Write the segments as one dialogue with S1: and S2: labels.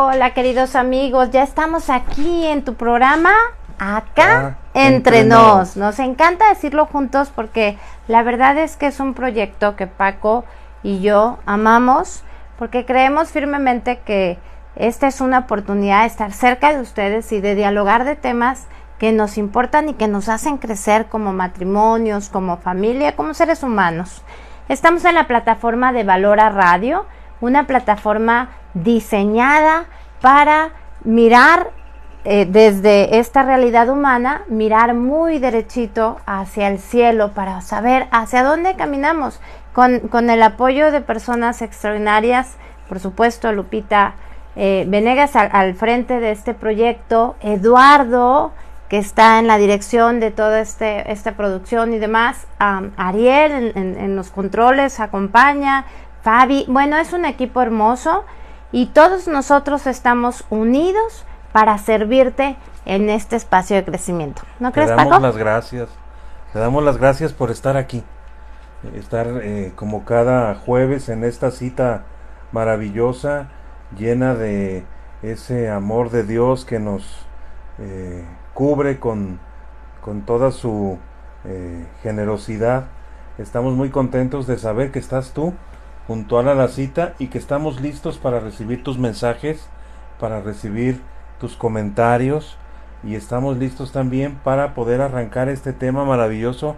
S1: Hola queridos amigos, ya estamos aquí en tu programa Acá Entre Nos. Nos encanta decirlo juntos porque la verdad es que es un proyecto que Paco y yo amamos, porque creemos firmemente que esta es una oportunidad de estar cerca de ustedes y de dialogar de temas que nos importan y que nos hacen crecer como matrimonios, como familia, como seres humanos. Estamos en la plataforma de Valora Radio, una plataforma diseñada para mirar desde esta realidad humana, mirar muy derechito hacia el cielo para saber hacia dónde caminamos, con el apoyo de personas extraordinarias, por supuesto Lupita Venegas al frente de este proyecto, Eduardo, que está en la dirección de toda esta producción y demás, Ariel en los controles acompaña, Fabi, bueno, es un equipo hermoso y todos nosotros estamos unidos para servirte en este espacio de crecimiento. ¿No crees, Paco?
S2: Te damos las gracias por estar aquí, estar como cada jueves en esta cita maravillosa, llena de ese amor de Dios que nos cubre con toda su generosidad. Estamos muy contentos de saber que estás tú puntual a la cita y que estamos listos para recibir tus mensajes, para recibir tus comentarios, y estamos listos también para poder arrancar este tema maravilloso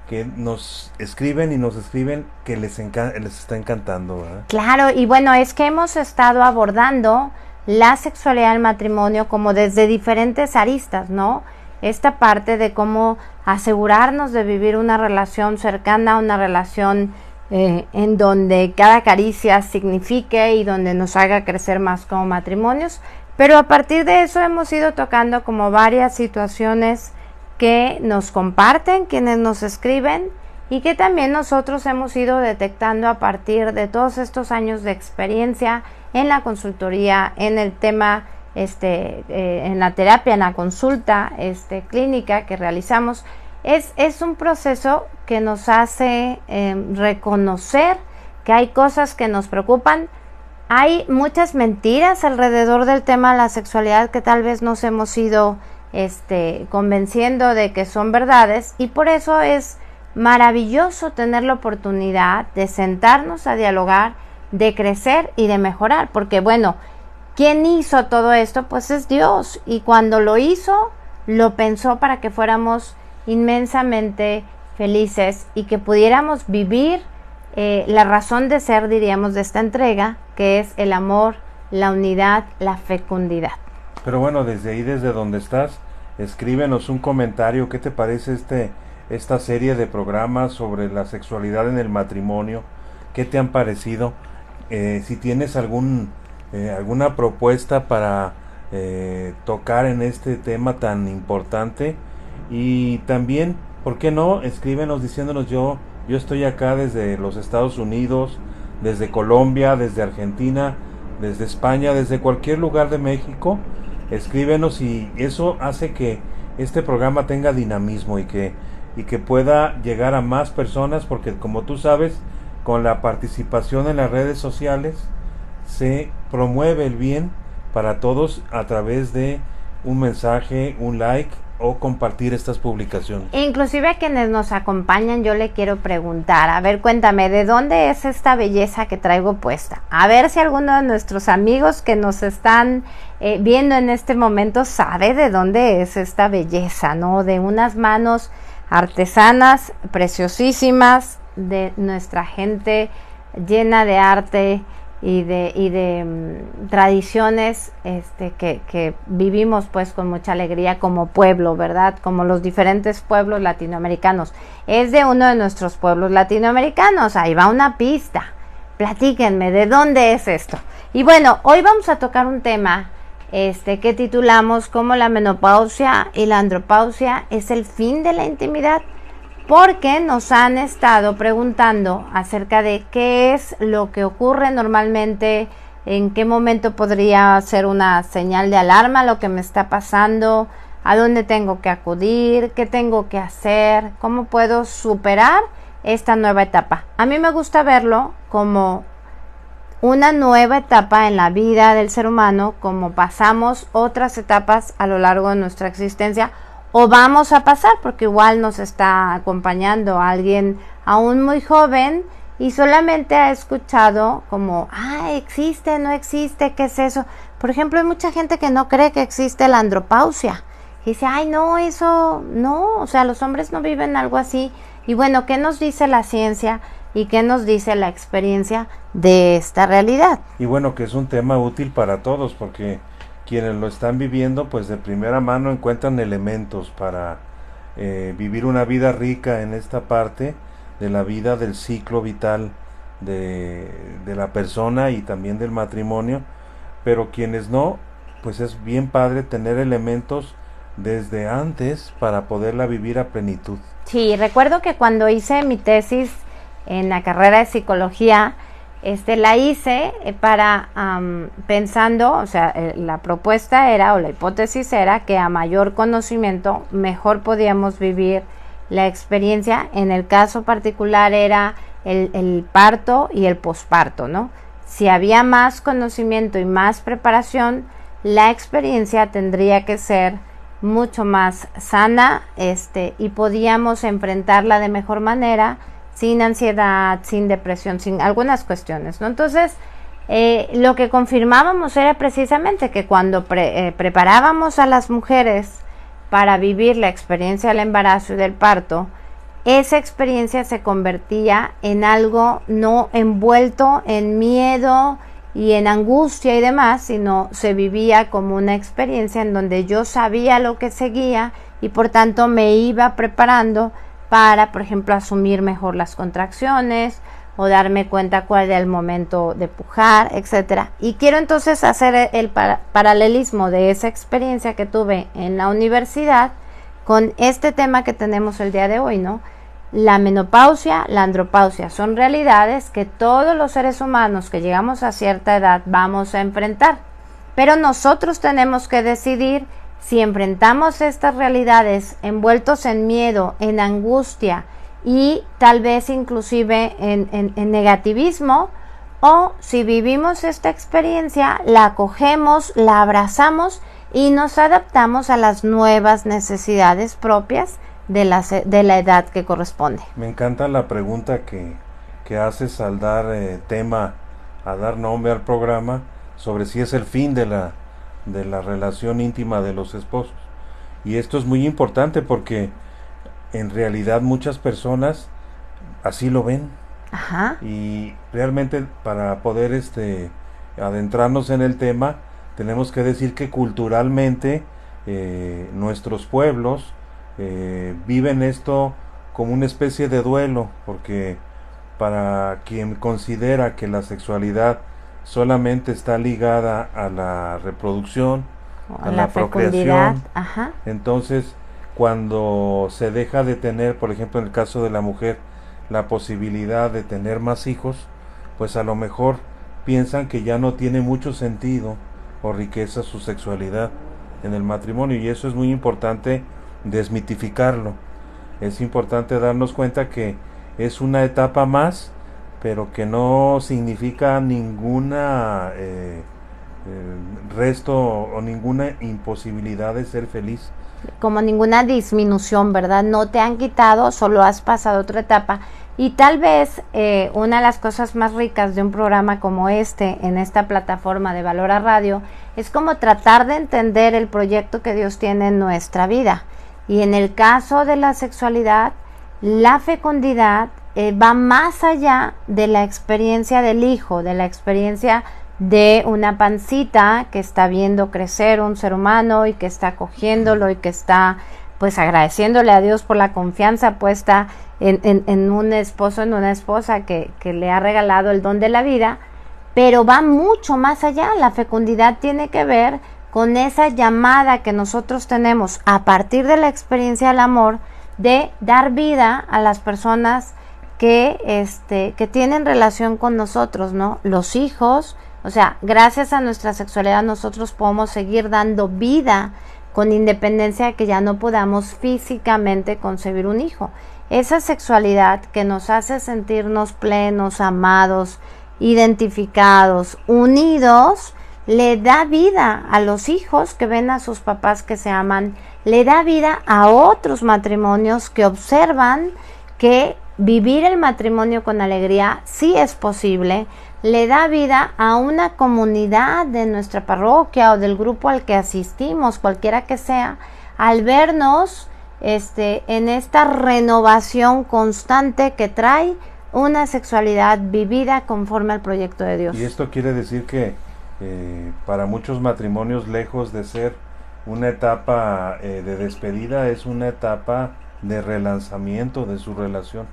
S2: que nos escriben que les está encantando, ¿verdad?
S1: Claro, y bueno, es que hemos estado abordando la sexualidad del matrimonio como desde diferentes aristas, ¿no? Esta parte de cómo asegurarnos de vivir una relación cercana, una relación en donde cada caricia signifique y donde nos haga crecer más como matrimonios, pero a partir de eso hemos ido tocando como varias situaciones que nos comparten quienes nos escriben y que también nosotros hemos ido detectando a partir de todos estos años de experiencia en la consultoría, en el tema, en la terapia, en la consulta clínica que realizamos. Es un proceso que nos hace reconocer que hay cosas que nos preocupan. Hay muchas mentiras alrededor del tema de la sexualidad que tal vez nos hemos ido convenciendo de que son verdades, y por eso es maravilloso tener la oportunidad de sentarnos a dialogar, de crecer y de mejorar, porque bueno, ¿quién hizo todo esto? Pues es Dios, y cuando lo hizo, lo pensó para que fuéramos inmensamente felices y que pudiéramos vivir la razón de ser, diríamos, de esta entrega, que es el amor, la unidad, la fecundidad.
S2: Pero bueno, desde ahí, desde donde estás, escríbenos un comentario. ¿Qué te parece esta serie de programas sobre la sexualidad en el matrimonio? ¿Qué te han parecido? Si tienes alguna propuesta para tocar en este tema tan importante, y también, ¿por qué no? Escríbenos diciéndonos yo estoy acá desde los Estados Unidos, desde Colombia, desde Argentina, desde España, desde cualquier lugar de México. Escríbenos, y eso hace que este programa tenga dinamismo y que pueda llegar a más personas, porque como tú sabes, con la participación en las redes sociales se promueve el bien para todos a través de un mensaje, un like o compartir estas publicaciones.
S1: Inclusive a quienes nos acompañan, yo le quiero preguntar, a ver, cuéntame, ¿de dónde es esta belleza que traigo puesta? A ver si alguno de nuestros amigos que nos están viendo en este momento sabe de dónde es esta belleza, ¿no? De unas manos artesanas, preciosísimas, de nuestra gente llena de arte y de tradiciones que vivimos pues con mucha alegría como pueblo, ¿verdad? Como los diferentes pueblos latinoamericanos. Es de uno de nuestros pueblos latinoamericanos, ahí va una pista. Platíquenme, ¿de dónde es esto? Y bueno, hoy vamos a tocar un tema que titulamos como la menopausia y la andropausia es el fin de la intimidad, porque nos han estado preguntando acerca de qué es lo que ocurre normalmente, en qué momento podría ser una señal de alarma lo que me está pasando, a dónde tengo que acudir, qué tengo que hacer, cómo puedo superar esta nueva etapa. A mí me gusta verlo como una nueva etapa en la vida del ser humano, como pasamos otras etapas a lo largo de nuestra existencia, o vamos a pasar, porque igual nos está acompañando alguien aún muy joven y solamente ha escuchado como, existe, no existe, ¿qué es eso? Por ejemplo, hay mucha gente que no cree que existe la andropausia. Y dice, no, eso no, o sea, los hombres no viven algo así. Y bueno, ¿qué nos dice la ciencia y qué nos dice la experiencia de esta realidad?
S2: Y bueno, que es un tema útil para todos, porque quienes lo están viviendo, pues de primera mano encuentran elementos para vivir una vida rica en esta parte de la vida, del ciclo vital de la persona y también del matrimonio. Pero quienes no, pues es bien padre tener elementos desde antes para poderla vivir a plenitud.
S1: Sí, recuerdo que cuando hice mi tesis en la carrera de psicología, la hice para pensando, o sea, la propuesta era, o la hipótesis era, que a mayor conocimiento mejor podíamos vivir la experiencia. En el caso particular era el parto y el posparto, ¿no? Si había más conocimiento y más preparación, la experiencia tendría que ser mucho más sana, y podíamos enfrentarla de mejor manera, sin ansiedad, sin depresión, sin algunas cuestiones, ¿no? Entonces, lo que confirmábamos era precisamente que cuando preparábamos a las mujeres para vivir la experiencia del embarazo y del parto, esa experiencia se convertía en algo no envuelto en miedo y en angustia y demás, sino se vivía como una experiencia en donde yo sabía lo que seguía y por tanto me iba preparando para, por ejemplo, asumir mejor las contracciones o darme cuenta cuál era el momento de pujar, etcétera. Y quiero entonces hacer el paralelismo de esa experiencia que tuve en la universidad con este tema que tenemos el día de hoy, ¿no? La menopausia, la andropausia son realidades que todos los seres humanos que llegamos a cierta edad vamos a enfrentar, pero nosotros tenemos que decidir si enfrentamos estas realidades envueltos en miedo, en angustia y tal vez inclusive en negativismo, o si vivimos esta experiencia, la acogemos, la abrazamos y nos adaptamos a las nuevas necesidades propias de la edad que corresponde.
S2: Me encanta la pregunta que haces al dar a dar nombre al programa, sobre si es el fin de la relación íntima de los esposos. Y esto es muy importante porque en realidad muchas personas así lo ven.
S1: Ajá.
S2: Y realmente para poder adentrarnos en el tema, tenemos que decir que culturalmente nuestros pueblos viven esto como una especie de duelo, porque para quien considera que la sexualidad solamente está ligada a la reproducción, a la procreación,
S1: ajá,
S2: entonces cuando se deja de tener, por ejemplo en el caso de la mujer, la posibilidad de tener más hijos, pues a lo mejor piensan que ya no tiene mucho sentido o riqueza su sexualidad en el matrimonio, y eso es muy importante desmitificarlo. Es importante darnos cuenta que es una etapa más, pero que no significa ninguna resto o ninguna imposibilidad de ser feliz.
S1: Como ninguna disminución, ¿verdad? No te han quitado, solo has pasado otra etapa. Y tal vez una de las cosas más ricas de un programa como en esta plataforma de Valora Radio, es como tratar de entender el proyecto que Dios tiene en nuestra vida. Y en el caso de la sexualidad, la fecundidad va más allá de la experiencia del hijo, de la experiencia de una pancita que está viendo crecer un ser humano y que está acogiéndolo y que está pues agradeciéndole a Dios por la confianza puesta en un esposo, en una esposa que le ha regalado el don de la vida, pero va mucho más allá. La fecundidad tiene que ver con esa llamada que nosotros tenemos a partir de la experiencia del amor, de dar vida a las personas que tienen relación con nosotros, ¿no? Los hijos, o sea, gracias a nuestra sexualidad nosotros podemos seguir dando vida con independencia de que ya no podamos físicamente concebir un hijo. Esa sexualidad que nos hace sentirnos plenos, amados identificados, unidos, le da vida a los hijos que ven a sus papás que se aman, le da vida a otros matrimonios que observan que vivir el matrimonio con alegría sí es posible, le da vida a una comunidad de nuestra parroquia o del grupo al que asistimos, cualquiera que sea, al vernos en esta renovación constante que trae una sexualidad vivida conforme al proyecto de Dios.
S2: Y esto quiere decir que para muchos matrimonios, lejos de ser una etapa de despedida, es una etapa de relanzamiento de su relación.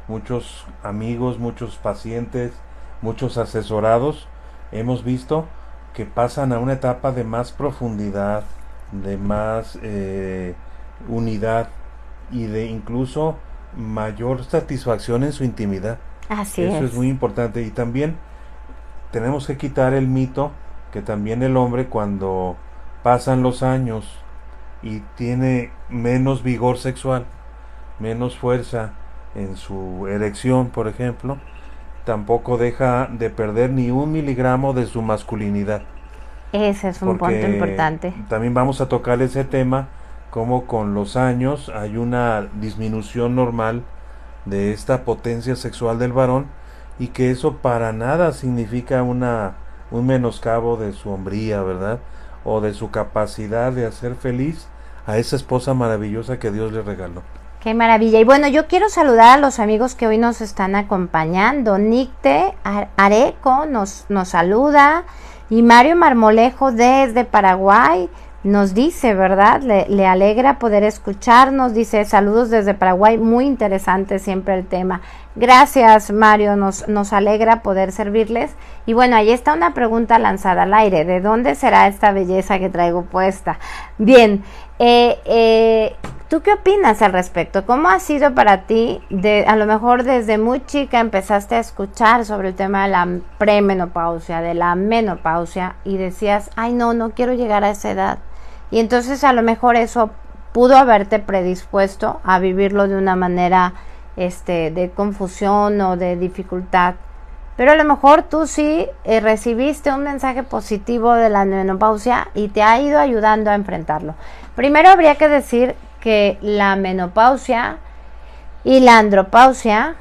S2: Muchos amigos, muchos pacientes, muchos asesorados hemos visto que pasan a una etapa de más profundidad, de más unidad y de incluso mayor satisfacción en su intimidad.
S1: Así
S2: Eso es muy importante. Y también tenemos que quitar el mito que también el hombre, cuando pasan los años y tiene menos vigor sexual, menos fuerza en su erección, por ejemplo, tampoco deja de perder ni 1 miligramo de su masculinidad.
S1: Ese es un punto importante.
S2: También vamos a tocar ese tema, como con los años hay una disminución normal de esta potencia sexual del varón, y que eso para nada significa un menoscabo de su hombría, ¿verdad? O de su capacidad de hacer feliz a esa esposa maravillosa que Dios le regaló.
S1: ¡Qué maravilla! Y bueno, yo quiero saludar a los amigos que hoy nos están acompañando. Nicte Areco nos saluda, y Mario Marmolejo desde Paraguay nos dice, ¿verdad? Le alegra poder escucharnos, dice saludos desde Paraguay, muy interesante siempre el tema. Gracias, Mario, nos alegra poder servirles. Y bueno, ahí está una pregunta lanzada al aire: ¿de dónde será esta belleza que traigo puesta? Bien, ¿tú qué opinas al respecto? ¿Cómo ha sido para ti? A lo mejor desde muy chica empezaste a escuchar sobre el tema de la premenopausia, de la menopausia, y decías, ay no quiero llegar a esa edad. Y entonces a lo mejor eso pudo haberte predispuesto a vivirlo de una manera de confusión o de dificultad. Pero a lo mejor tú sí recibiste un mensaje positivo de la menopausia y te ha ido ayudando a enfrentarlo. Primero habría que decir que la menopausia y la andropausia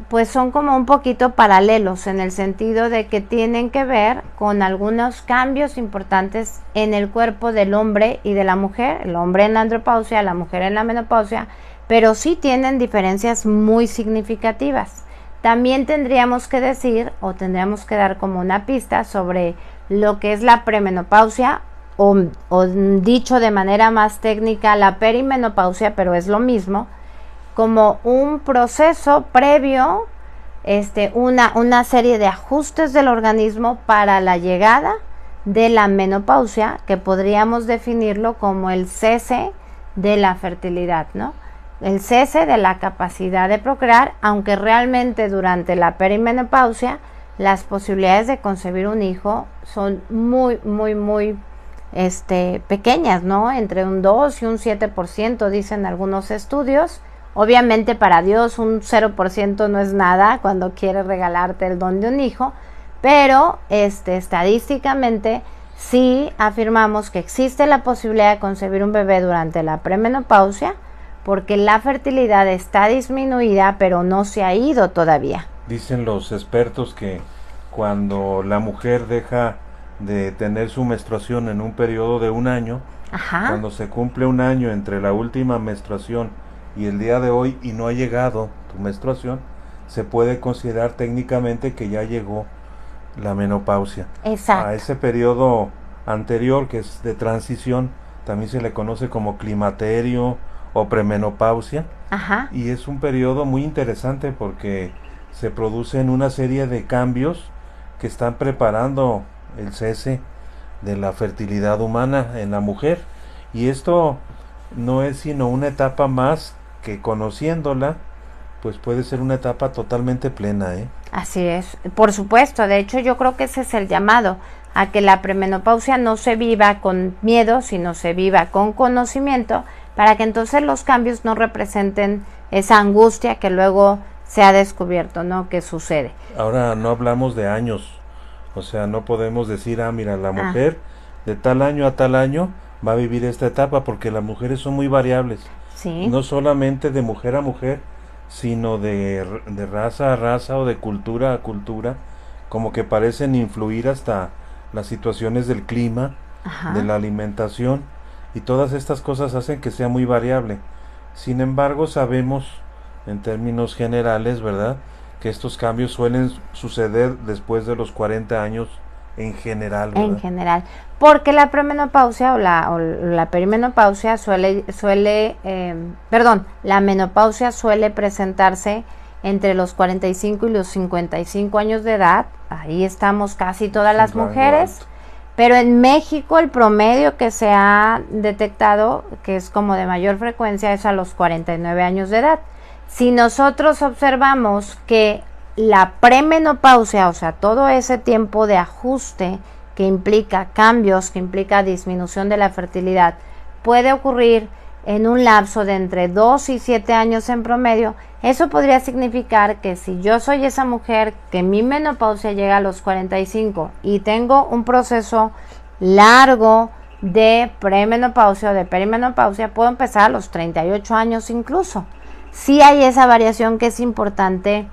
S1: pues son como un poquito paralelos, en el sentido de que tienen que ver con algunos cambios importantes en el cuerpo del hombre y de la mujer, el hombre en la andropausia, la mujer en la menopausia, pero sí tienen diferencias muy significativas. También tendríamos que decir, o tendríamos que dar como una pista sobre lo que es la premenopausia, o dicho de manera más técnica, la perimenopausia, pero es lo mismo, como un proceso previo, una serie de ajustes del organismo para la llegada de la menopausia, que podríamos definirlo como el cese de la fertilidad, ¿no? El cese de la capacidad de procrear, aunque realmente durante la perimenopausia las posibilidades de concebir un hijo son muy pequeñas, ¿no? Entre un 2 y un 7%, dicen algunos estudios. Obviamente para Dios un 0% no es nada cuando quiere regalarte el don de un hijo, pero estadísticamente sí afirmamos que existe la posibilidad de concebir un bebé durante la premenopausia, porque la fertilidad está disminuida, pero no se ha ido todavía.
S2: Dicen los expertos que cuando la mujer deja de tener su menstruación en un periodo de 1 año, cuando se cumple 1 año entre la última menstruación y el día de hoy y no ha llegado tu menstruación, se puede considerar técnicamente que ya llegó la menopausia.
S1: Exacto.
S2: A ese periodo anterior, que es de transición, también se le conoce como climaterio o premenopausia. Y es un periodo muy interesante porque se producen una serie de cambios que están preparando el cese de la fertilidad humana en la mujer, y esto no es sino una etapa más que, conociéndola, pues puede ser una etapa totalmente plena, ¿eh?
S1: Así es, por supuesto. De hecho, yo creo que ese es el llamado, a que la premenopausia no se viva con miedo, sino se viva con conocimiento, para que entonces los cambios no representen esa angustia que luego se ha descubierto, ¿no?, que sucede.
S2: Ahora no hablamos de años, o sea, no podemos decir, mira, la mujer de tal año a tal año va a vivir esta etapa, porque las mujeres son muy variables,
S1: Sí.
S2: no solamente de mujer a mujer, sino de raza a raza o de cultura a cultura, como que parecen influir hasta las situaciones del clima,
S1: Ajá.
S2: de la alimentación, y todas estas cosas hacen que sea muy variable. Sin embargo, sabemos en términos generales, ¿verdad?, que estos cambios suelen suceder después de los 40 años en general, ¿verdad?
S1: En general, porque la premenopausia o la perimenopausia la menopausia suele presentarse entre los 45 y los 55 años de edad. Ahí estamos casi todas las mujeres. Pero en México el promedio que se ha detectado, que es como de mayor frecuencia, es a los 49 años de edad. Si nosotros observamos que la premenopausia, o sea, todo ese tiempo de ajuste que implica cambios, que implica disminución de la fertilidad, puede ocurrir en un lapso de entre 2 y 7 años en promedio, eso podría significar que si yo soy esa mujer que mi menopausia llega a los 45 y tengo un proceso largo de premenopausia o de perimenopausia, puedo empezar a los 38 años incluso. Sí hay esa variación que es importante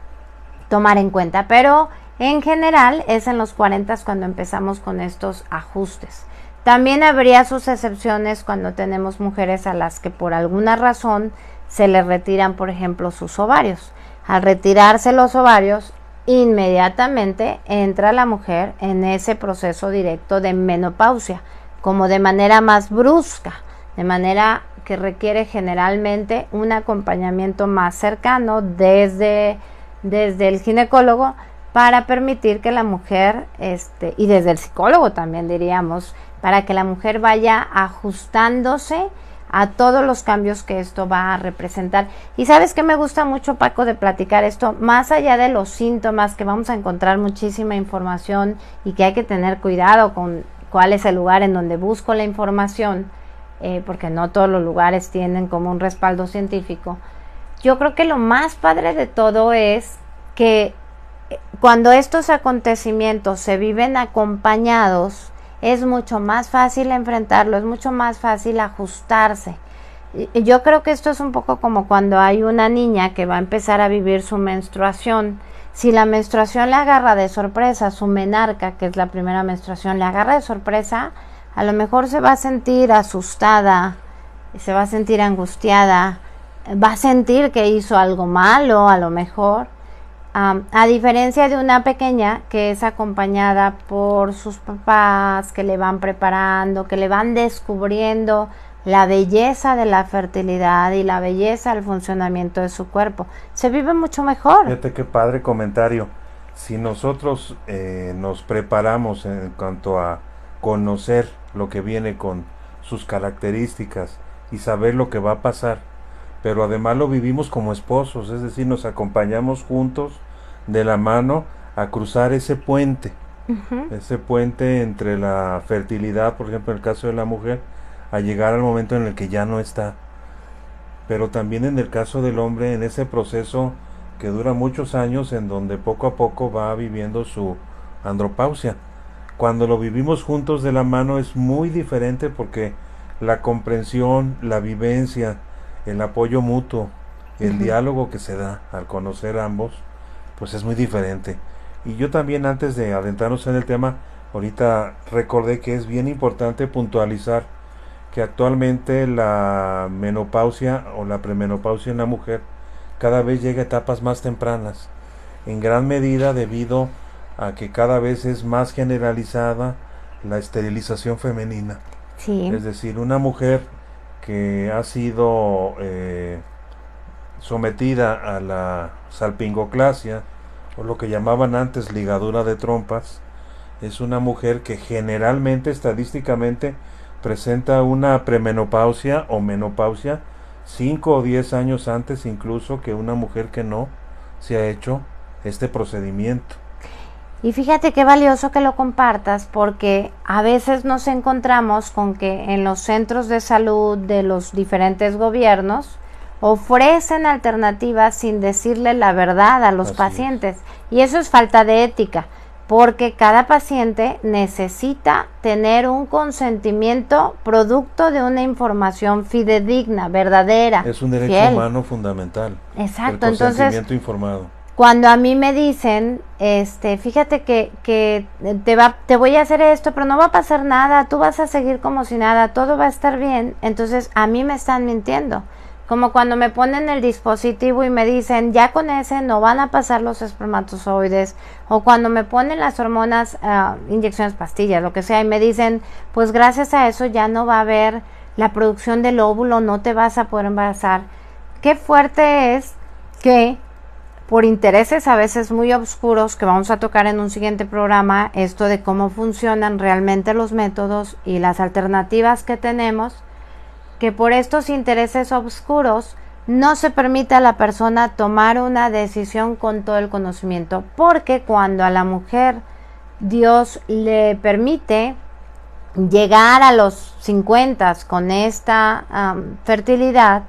S1: tomar en cuenta, pero en general es en los 40 cuando empezamos con estos ajustes. También habría sus excepciones cuando tenemos mujeres a las que por alguna razón se les retiran, por ejemplo, sus ovarios. Al retirarse los ovarios, inmediatamente entra la mujer en ese proceso directo de menopausia, como de manera más brusca, de manera que requiere generalmente un acompañamiento más cercano desde el ginecólogo para permitir que la mujer, y desde el psicólogo también diríamos, para que la mujer vaya ajustándose a todos los cambios que esto va a representar. Y sabes que me gusta mucho, Paco, de platicar esto, más allá de los síntomas, que vamos a encontrar muchísima información y que hay que tener cuidado con cuál es el lugar en donde busco la información, porque no todos los lugares tienen como un respaldo científico. Yo creo que lo más padre de todo es que cuando estos acontecimientos se viven acompañados, es mucho más fácil enfrentarlo, es mucho más fácil ajustarse. Yo creo que esto es un poco como cuando hay una niña que va a empezar a vivir su menstruación. Si la menstruación le agarra de sorpresa, su menarca, que es la primera menstruación, le agarra de sorpresa, a lo mejor se va a sentir asustada, se va a sentir angustiada, va a sentir que hizo algo malo, a lo mejor. A diferencia de una pequeña que es acompañada por sus papás, que le van preparando, que le van descubriendo la belleza de la fertilidad y la belleza del funcionamiento de su cuerpo, se vive mucho mejor.
S2: Fíjate qué padre comentario. Si nosotros nos preparamos en cuanto a conocer lo que viene con sus características y saber lo que va a pasar, pero además lo vivimos como esposos, es decir, nos acompañamos juntos de la mano a cruzar ese puente, ese puente entre la fertilidad, por ejemplo, en el caso de la mujer, a llegar al momento en el que ya no está, pero también en el caso del hombre, en ese proceso que dura muchos años, en donde poco a poco va viviendo su andropausia. Cuando lo vivimos juntos de la mano es muy diferente, porque la comprensión, la vivencia, el apoyo mutuo, el diálogo que se da al conocer a ambos, pues es muy diferente. Y yo también, antes de adentrarnos en el tema, ahorita recordé que es bien importante puntualizar que actualmente la menopausia o la premenopausia en la mujer cada vez llega a etapas más tempranas, en gran medida debido a que cada vez es más generalizada la esterilización femenina.
S1: Sí.
S2: Es decir, una mujer que ha sido sometida a la salpingoclasia, o lo que llamaban antes ligadura de trompas, es una mujer que generalmente, estadísticamente, presenta una premenopausia o menopausia 5 o 10 años antes incluso que una mujer que no se ha hecho este procedimiento.
S1: Y fíjate qué valioso que lo compartas, porque a veces nos encontramos con que en los centros de salud de los diferentes gobiernos ofrecen alternativas sin decirle la verdad a los pacientes. Y eso es falta de ética, porque cada paciente necesita tener un consentimiento producto de una información fidedigna, verdadera.
S2: Es un derecho humano fundamental.
S1: Exacto,
S2: el consentimiento
S1: entonces,
S2: informado.
S1: Cuando a mí me dicen, fíjate que te voy a hacer esto, pero no va a pasar nada, tú vas a seguir como si nada, todo va a estar bien, entonces a mí me están mintiendo. Como cuando me ponen el dispositivo y me dicen, ya con ese no van a pasar los espermatozoides, o cuando me ponen las hormonas, inyecciones, pastillas, lo que sea, y me dicen, pues gracias a eso ya no va a haber la producción del óvulo, no te vas a poder embarazar. Qué fuerte es que por intereses a veces muy oscuros, que vamos a tocar en un siguiente programa, esto de cómo funcionan realmente los métodos y las alternativas que tenemos, que por estos intereses oscuros no se permite a la persona tomar una decisión con todo el conocimiento, porque cuando a la mujer Dios le permite llegar a los 50 con esta fertilidad,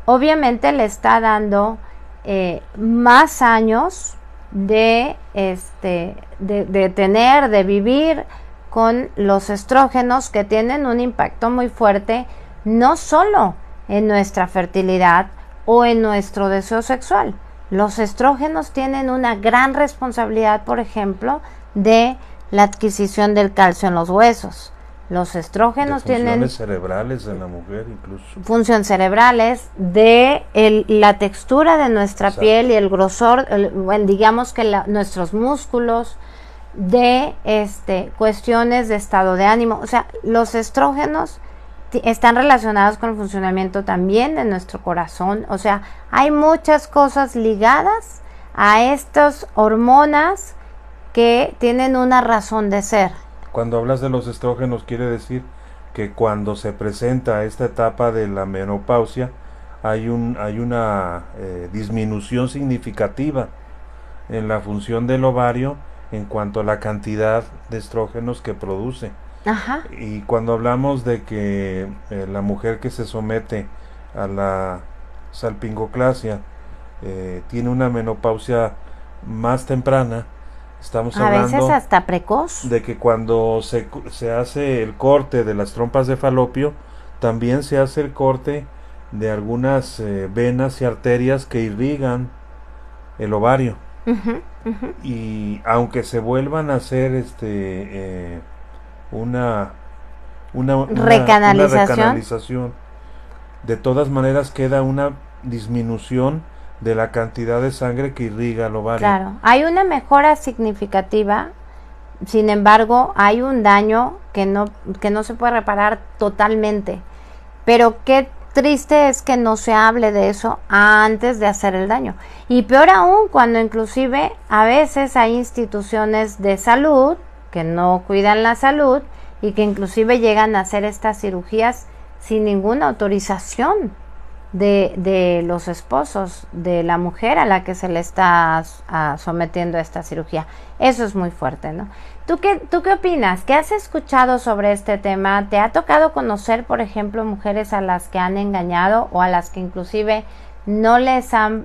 S1: obviamente le está dando más años de vivir con los estrógenos, que tienen un impacto muy fuerte no solo en nuestra fertilidad o en nuestro deseo sexual. Los estrógenos tienen una gran responsabilidad, por ejemplo, de la adquisición del calcio en los huesos. Los estrógenos tienen
S2: funciones cerebrales en la mujer, incluso
S1: funciones cerebrales, de la textura de nuestra piel y el grosor, digamos que nuestros músculos, de cuestiones de estado de ánimo. O sea, los estrógenos están relacionados con el funcionamiento también de nuestro corazón. O sea, hay muchas cosas ligadas a estas hormonas que tienen una razón de ser.
S2: Cuando hablas de los estrógenos, quiere decir que cuando se presenta esta etapa de la menopausia hay una disminución significativa en la función del ovario en cuanto a la cantidad de estrógenos que produce.
S1: Ajá.
S2: Y cuando hablamos de que la mujer que se somete a la salpingoclasia tiene una menopausia más temprana, estamos hablando
S1: a veces hasta precoz,
S2: de que cuando se hace el corte de las trompas de falopio, también se hace el corte de algunas venas y arterias que irrigan el ovario. Y aunque se vuelvan a hacer una recanalización, de todas maneras queda una disminución de la cantidad de sangre que irriga el ovario.
S1: Claro, hay una mejora significativa, sin embargo, hay un daño que no se puede reparar totalmente. Pero qué triste es que no se hable de eso antes de hacer el daño. Y peor aún, cuando inclusive a veces hay instituciones de salud que no cuidan la salud y que inclusive llegan a hacer estas cirugías sin ninguna autorización de los esposos de la mujer a la que se le está sometiendo a esta cirugía. Eso es muy fuerte, ¿no? ¿Tú qué opinas? ¿Qué has escuchado sobre este tema? ¿Te ha tocado conocer, por ejemplo, mujeres a las que han engañado o a las que inclusive no les han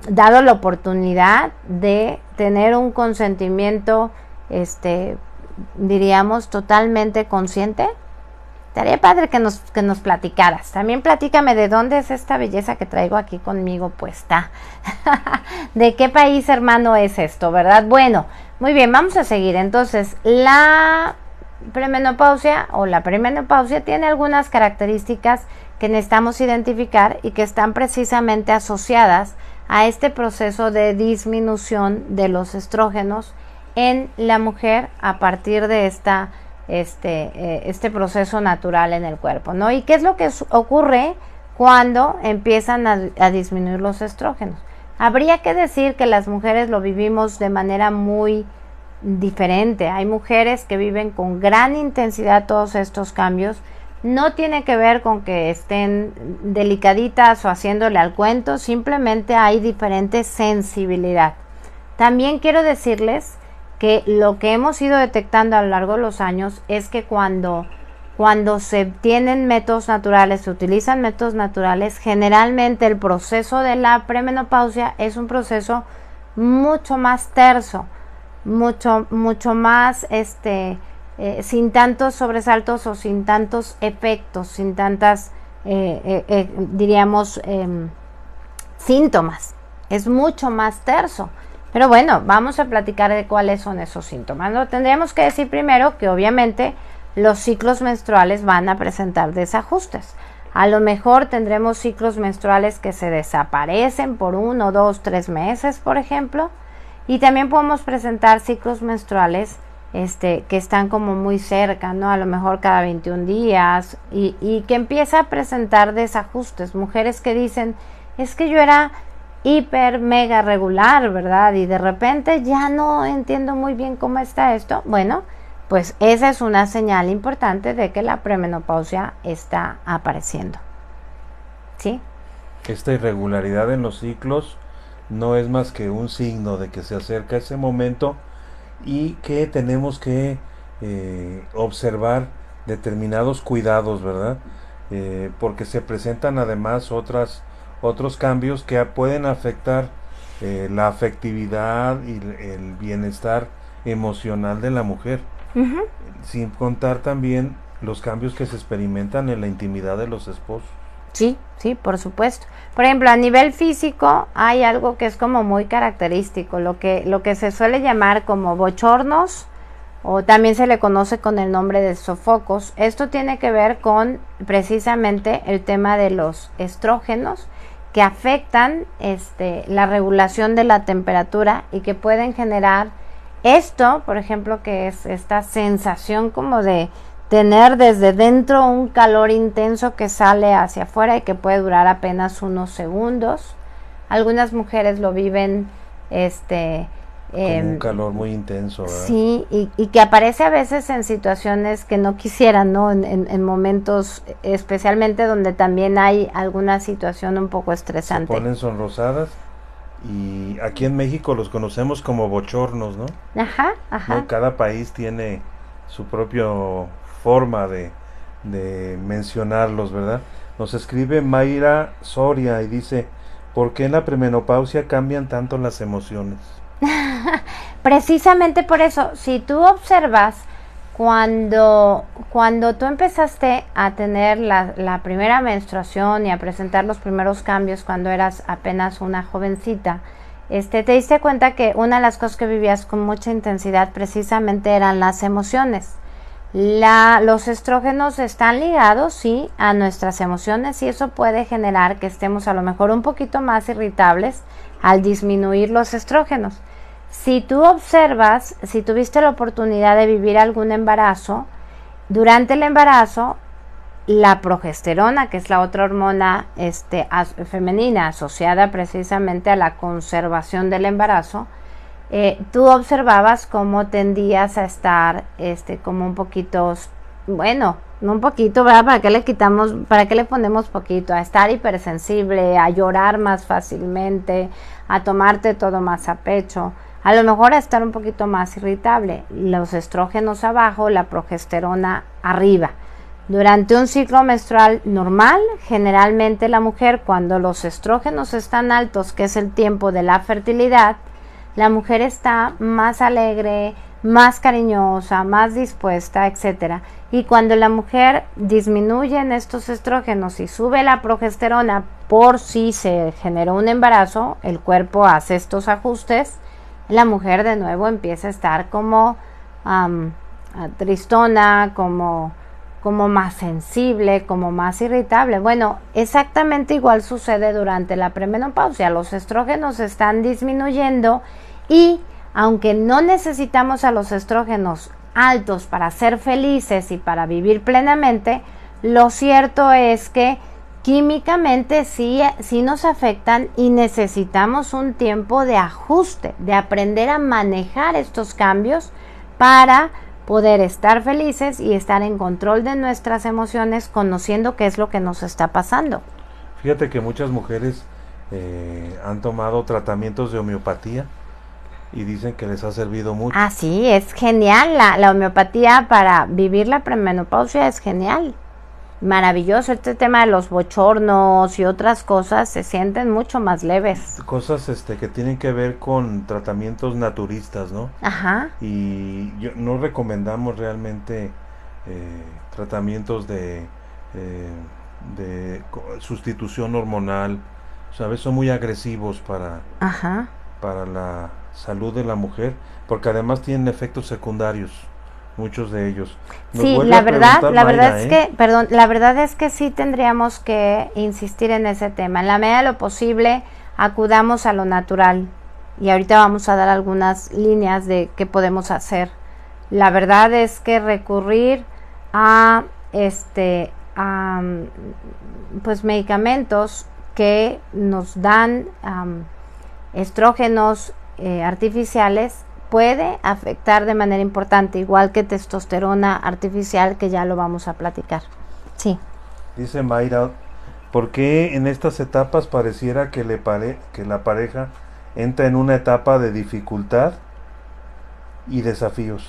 S1: dado la oportunidad de tener un consentimiento, diríamos, totalmente consciente? Estaría padre que nos platicaras. También platícame de dónde es esta belleza que traigo aquí conmigo puesta. ¿De qué país hermano es esto, verdad? Bueno, muy bien, vamos a seguir. Entonces, la premenopausia o la perimenopausia tiene algunas características que necesitamos identificar y que están precisamente asociadas a este proceso de disminución de los estrógenos en la mujer a partir de este proceso natural en el cuerpo, ¿no? ¿Y qué es lo que ocurre cuando empiezan a disminuir los estrógenos? Habría que decir que las mujeres lo vivimos de manera muy diferente. Hay mujeres que viven con gran intensidad todos estos cambios. No tiene que ver con que estén delicaditas o haciéndole al cuento, simplemente hay diferente sensibilidad. También quiero decirles que lo que hemos ido detectando a lo largo de los años es que cuando cuando se tienen métodos naturales, se utilizan métodos naturales, generalmente el proceso de la premenopausia es un proceso mucho más terso, mucho más sin tantos sobresaltos o sin tantos efectos, sin tantas diríamos síntomas. Es mucho más terso. Pero bueno, vamos a platicar de cuáles son esos síntomas, ¿no? Tendríamos que decir primero que obviamente los ciclos menstruales van a presentar desajustes. A lo mejor tendremos ciclos menstruales que se desaparecen por 1, 2, 3 meses, por ejemplo. Y también podemos presentar ciclos menstruales que están como muy cerca, ¿no? A lo mejor cada 21 días y que empieza a presentar desajustes. Mujeres que dicen, es que yo era hiper mega regular, ¿verdad? Y de repente ya no entiendo muy bien cómo está esto. Bueno, pues esa es una señal importante de que la premenopausia está apareciendo. ¿Sí?
S2: Esta irregularidad en los ciclos no es más que un signo de que se acerca ese momento y que tenemos que observar determinados cuidados, ¿verdad? Porque se presentan además otros cambios que pueden afectar la afectividad y el bienestar emocional de la mujer, sin contar también los cambios que se experimentan en la intimidad de los esposos.
S1: Sí, por supuesto. Por ejemplo, a nivel físico hay algo que es como muy característico, lo que se suele llamar como bochornos, o también se le conoce con el nombre de sofocos. Esto tiene que ver con precisamente el tema de los estrógenos que afectan la regulación de la temperatura y que pueden generar esto, por ejemplo, que es esta sensación como de tener desde dentro un calor intenso que sale hacia afuera y que puede durar apenas unos segundos. Algunas mujeres lo viven
S2: como un calor muy intenso, ¿verdad?
S1: Sí, y que aparece a veces en situaciones que no quisieran, ¿no? En momentos especialmente donde también hay alguna situación un poco estresante.
S2: Se ponen sonrosadas y aquí en México los conocemos como bochornos, ¿no?
S1: Ajá.
S2: ¿No? Cada país tiene su propia forma de mencionarlos, ¿verdad? Nos escribe Mayra Soria y dice, ¿por qué en la premenopausia cambian tanto las emociones?
S1: Precisamente por eso, si tú observas cuando tú empezaste a tener la primera menstruación y a presentar los primeros cambios cuando eras apenas una jovencita, te diste cuenta que una de las cosas que vivías con mucha intensidad precisamente eran las emociones. Los estrógenos están ligados, sí, a nuestras emociones y eso puede generar que estemos a lo mejor un poquito más irritables al disminuir los estrógenos. Si tú observas, si tuviste la oportunidad de vivir algún embarazo, durante el embarazo, la progesterona, que es la otra hormona femenina asociada precisamente a la conservación del embarazo, tú observabas cómo tendías a estar como un poquito, bueno, no un poquito, ¿verdad? ¿Para qué le ponemos poquito? A estar hipersensible, a llorar más fácilmente, a tomarte todo más a pecho, a lo mejor a estar un poquito más irritable, los estrógenos abajo, la progesterona arriba. Durante un ciclo menstrual normal, generalmente la mujer, cuando los estrógenos están altos, que es el tiempo de la fertilidad, la mujer está más alegre, más cariñosa, más dispuesta, etcétera. Y cuando la mujer disminuye en estos estrógenos y sube la progesterona por si se generó un embarazo, el cuerpo hace estos ajustes, la mujer de nuevo empieza a estar como tristona, como más sensible, como más irritable. Bueno, exactamente igual sucede durante la premenopausia. Los estrógenos están disminuyendo y aunque no necesitamos a los estrógenos altos para ser felices y para vivir plenamente, lo cierto es que químicamente sí nos afectan y necesitamos un tiempo de ajuste, de aprender a manejar estos cambios para poder estar felices y estar en control de nuestras emociones, conociendo qué es lo que nos está pasando.
S2: Fíjate que muchas mujeres han tomado tratamientos de homeopatía y dicen que les ha servido mucho.
S1: Ah, sí, es genial. La homeopatía para vivir la premenopausia es genial. Maravilloso. Este tema de los bochornos y otras cosas se sienten mucho más leves.
S2: Cosas que tienen que ver con tratamientos naturistas, ¿no?
S1: Ajá.
S2: Y no recomendamos realmente tratamientos de sustitución hormonal. ¿Sabes? Son muy agresivos
S1: Ajá.
S2: para la salud de la mujer, porque además tienen efectos secundarios, muchos de ellos.
S1: Sí, la verdad es que, perdón, la verdad es que sí tendríamos que insistir en ese tema. En la medida de lo posible, acudamos a lo natural. Y ahorita vamos a dar algunas líneas de qué podemos hacer. La verdad es que recurrir a pues medicamentos que nos dan estrógenos artificiales puede afectar de manera importante, igual que testosterona artificial, que ya lo vamos a platicar. Sí.
S2: Dice Mayra, ¿por qué en estas etapas pareciera que que la pareja entra en una etapa de dificultad y desafíos?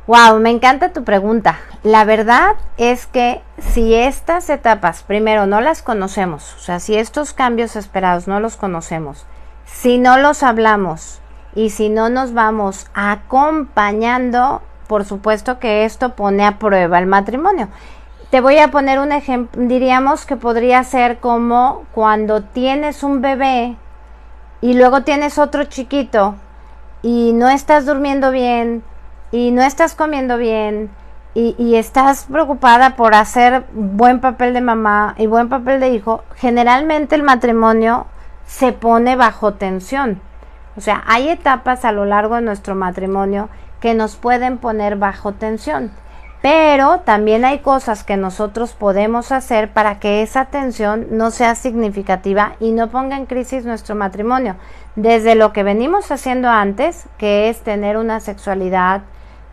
S1: Wow, me encanta tu pregunta. La verdad es que si estas etapas, primero, no las conocemos, o sea, si estos cambios esperados no los conocemos, si no los hablamos y si no nos vamos acompañando, por supuesto que esto pone a prueba el matrimonio. Te voy a poner un ejemplo, diríamos que podría ser como cuando tienes un bebé y luego tienes otro chiquito y no estás durmiendo bien y no estás comiendo bien y estás preocupada por hacer buen papel de mamá y buen papel de hijo. Generalmente el matrimonio se pone bajo tensión. O sea, hay etapas a lo largo de nuestro matrimonio que nos pueden poner bajo tensión, pero también hay cosas que nosotros podemos hacer para que esa tensión no sea significativa y no ponga en crisis nuestro matrimonio. Desde lo que venimos haciendo antes, que es tener una sexualidad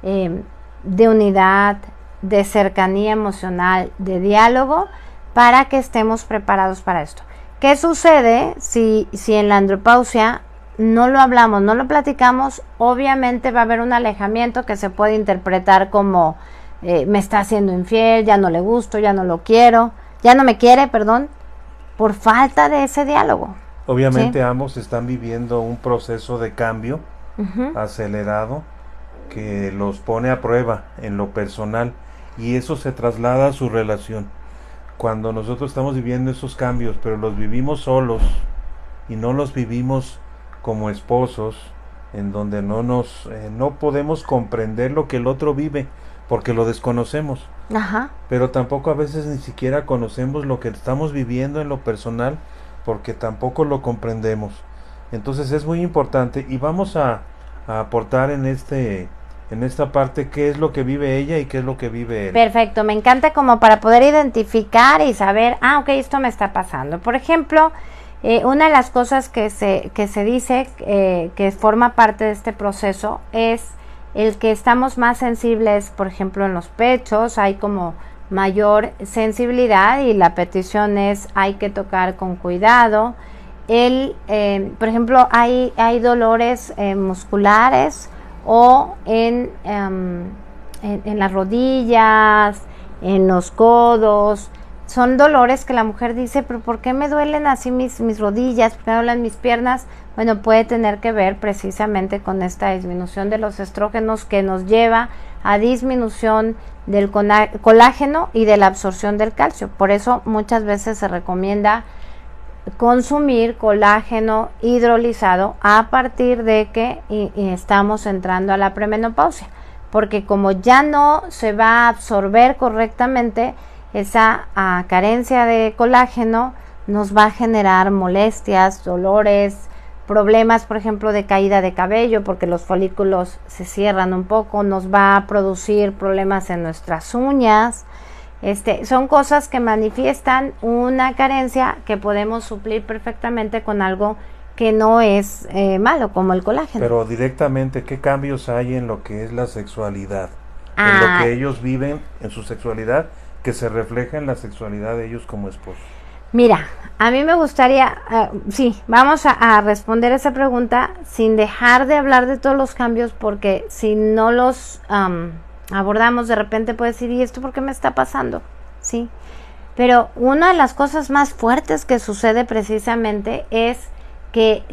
S1: de unidad, de cercanía emocional, de diálogo, para que estemos preparados para esto. ¿Qué sucede si en la andropausia no lo hablamos, no lo platicamos? Obviamente va a haber un alejamiento que se puede interpretar como me está haciendo infiel, ya no le gusto, ya no lo quiero, ya no me quiere, perdón, por falta de ese diálogo.
S2: Obviamente
S1: ¿sí?
S2: Ambos están viviendo un proceso de cambio acelerado que los pone a prueba en lo personal y eso se traslada a su relación. Cuando nosotros estamos viviendo esos cambios, pero los vivimos solos y no los vivimos como esposos, en donde no podemos comprender lo que el otro vive, porque lo desconocemos.
S1: Ajá.
S2: Pero tampoco a veces ni siquiera conocemos lo que estamos viviendo en lo personal, porque tampoco lo comprendemos. Entonces es muy importante y vamos a aportar en esta parte qué es lo que vive ella y qué es lo que vive él.
S1: Perfecto, me encanta como para poder identificar y saber, ok, esto me está pasando. Por ejemplo, una de las cosas que se dice que forma parte de este proceso es el que estamos más sensibles, por ejemplo, en los pechos, hay como mayor sensibilidad y la petición es hay que tocar con cuidado. Por ejemplo, hay dolores musculares o en las rodillas, en los codos. Son dolores que la mujer dice, pero ¿por qué me duelen así mis rodillas? ¿Por qué me duelen mis piernas? Bueno, puede tener que ver precisamente con esta disminución de los estrógenos que nos lleva a disminución del colágeno y de la absorción del calcio. Por eso muchas veces se recomienda consumir colágeno hidrolizado a partir de que estamos entrando a la premenopausia, porque como ya no se va a absorber correctamente, esa carencia de colágeno nos va a generar molestias, dolores, problemas, por ejemplo, de caída de cabello, porque los folículos se cierran un poco, nos va a producir problemas en nuestras uñas. Son cosas que manifiestan una carencia que podemos suplir perfectamente con algo que no es malo, como el colágeno.
S2: Pero directamente, ¿qué cambios hay en lo que es la sexualidad? En lo que ellos viven en su sexualidad, que se refleja en la sexualidad de ellos como esposos.
S1: Mira, a mí me gustaría, sí, vamos a responder esa pregunta sin dejar de hablar de todos los cambios, porque si no los abordamos, de repente puedes decir, ¿y esto por qué me está pasando? Sí, pero una de las cosas más fuertes que sucede precisamente es que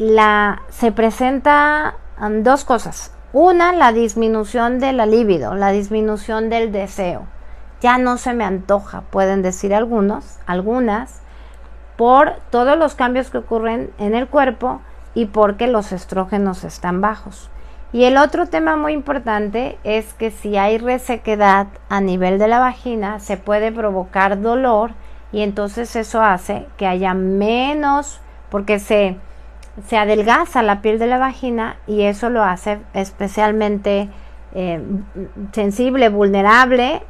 S1: se presenta dos cosas. Una, la disminución de la libido, la disminución del deseo. Ya no se me antoja, pueden decir algunas, por todos los cambios que ocurren en el cuerpo y porque los estrógenos están bajos. Y el otro tema muy importante es que si hay resequedad a nivel de la vagina, se puede provocar dolor, y entonces eso hace que haya menos, porque se adelgaza la piel de la vagina, y eso lo hace especialmente sensible, vulnerable,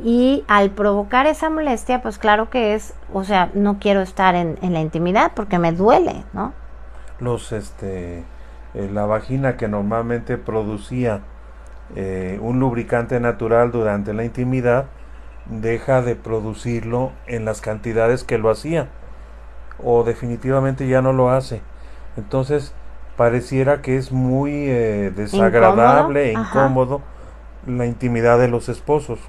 S1: y al provocar esa molestia, pues claro que es, o sea, no quiero estar en la intimidad porque me duele, ¿no?
S2: La vagina, que normalmente producía un lubricante natural durante la intimidad, deja de producirlo en las cantidades que lo hacía, o definitivamente ya no lo hace. Entonces pareciera que es muy desagradable e incómodo la intimidad de los esposos.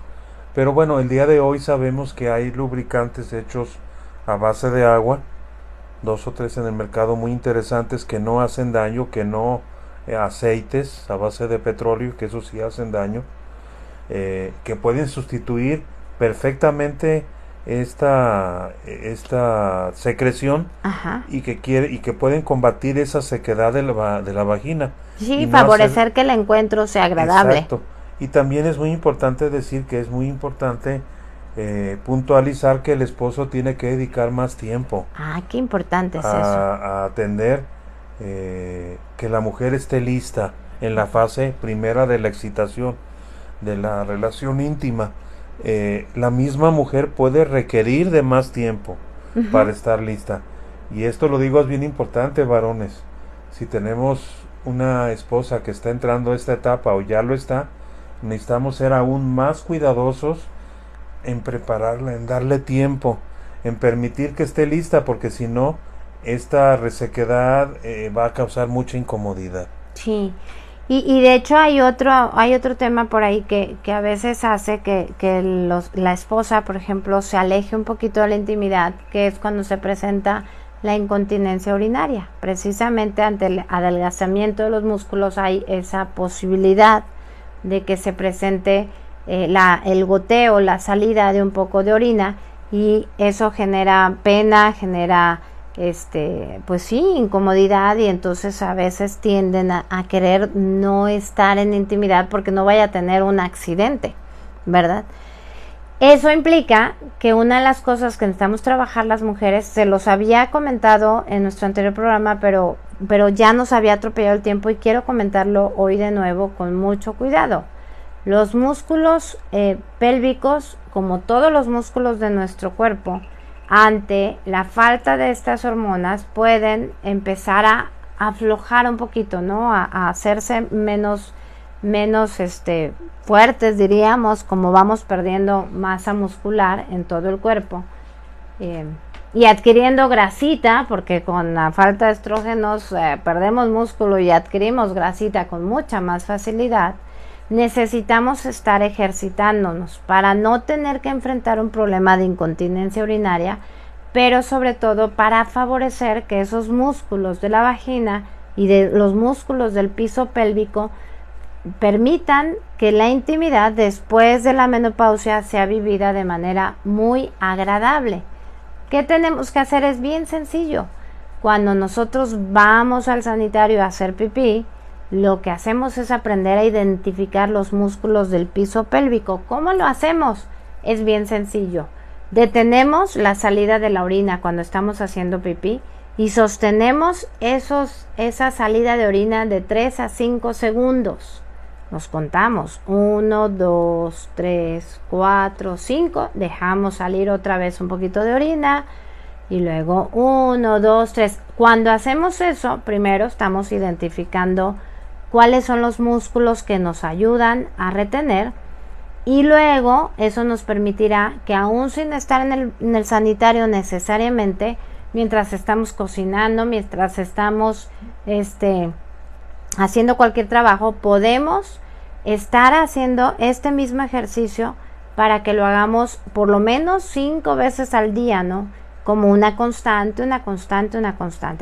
S2: Pero bueno, el día de hoy sabemos que hay lubricantes hechos a base de agua, 2 o 3 en el mercado muy interesantes, que no hacen daño, que no aceites a base de petróleo, que eso sí hacen daño, que pueden sustituir perfectamente esta secreción, y que pueden combatir esa sequedad de la vagina.
S1: Sí, favorecer que el encuentro sea agradable.
S2: Exacto. Y también es muy importante decir que es muy importante puntualizar que el esposo tiene que dedicar más tiempo.
S1: Qué importante es eso.
S2: A atender que la mujer esté lista en la fase primera de la excitación, de la relación íntima. La misma mujer puede requerir de más tiempo para estar lista. Y esto lo digo, es bien importante, varones. Si tenemos una esposa que está entrando a esta etapa o ya lo está, necesitamos ser aún más cuidadosos en prepararla, en darle tiempo, en permitir que esté lista, porque si no, esta resequedad va a causar mucha incomodidad.
S1: Sí, y de hecho hay otro tema por ahí que a veces hace que la esposa, por ejemplo, se aleje un poquito de la intimidad, que es cuando se presenta la incontinencia urinaria. Precisamente ante el adelgazamiento de los músculos hay esa posibilidad de que se presente el goteo, la salida de un poco de orina, y eso genera pena, genera pues sí, incomodidad, y entonces a veces tienden a querer no estar en intimidad porque no vaya a tener un accidente, ¿verdad? Eso implica que una de las cosas que necesitamos trabajar las mujeres, se los había comentado en nuestro anterior programa, pero ya nos había atropellado el tiempo y quiero comentarlo hoy de nuevo con mucho cuidado. Los músculos pélvicos, como todos los músculos de nuestro cuerpo, ante la falta de estas hormonas pueden empezar a aflojar un poquito, ¿no? A hacerse menos fuertes, diríamos, como vamos perdiendo masa muscular en todo el cuerpo, y adquiriendo grasita, porque con la falta de estrógenos perdemos músculo y adquirimos grasita con mucha más facilidad. Necesitamos estar ejercitándonos para no tener que enfrentar un problema de incontinencia urinaria, pero sobre todo para favorecer que esos músculos de la vagina y de los músculos del piso pélvico permitan que la intimidad después de la menopausia sea vivida de manera muy agradable. ¿Qué tenemos que hacer? Es bien sencillo. Cuando nosotros vamos al sanitario a hacer pipí, lo que hacemos es aprender a identificar los músculos del piso pélvico. ¿Cómo lo hacemos? Es bien sencillo. Detenemos la salida de la orina cuando estamos haciendo pipí y sostenemos esa salida de orina de 3 a 5 segundos. Nos contamos 1, 2, 3, 4, 5. Dejamos salir otra vez un poquito de orina y luego 1, 2, 3. Cuando hacemos eso, primero estamos identificando cuáles son los músculos que nos ayudan a retener, Y luego eso nos permitirá que aún sin estar en el sanitario necesariamente, mientras estamos cocinando, mientras estamos haciendo cualquier trabajo, podemos estar haciendo este mismo ejercicio para que lo hagamos por lo menos 5 veces al día, ¿no? Como una constante.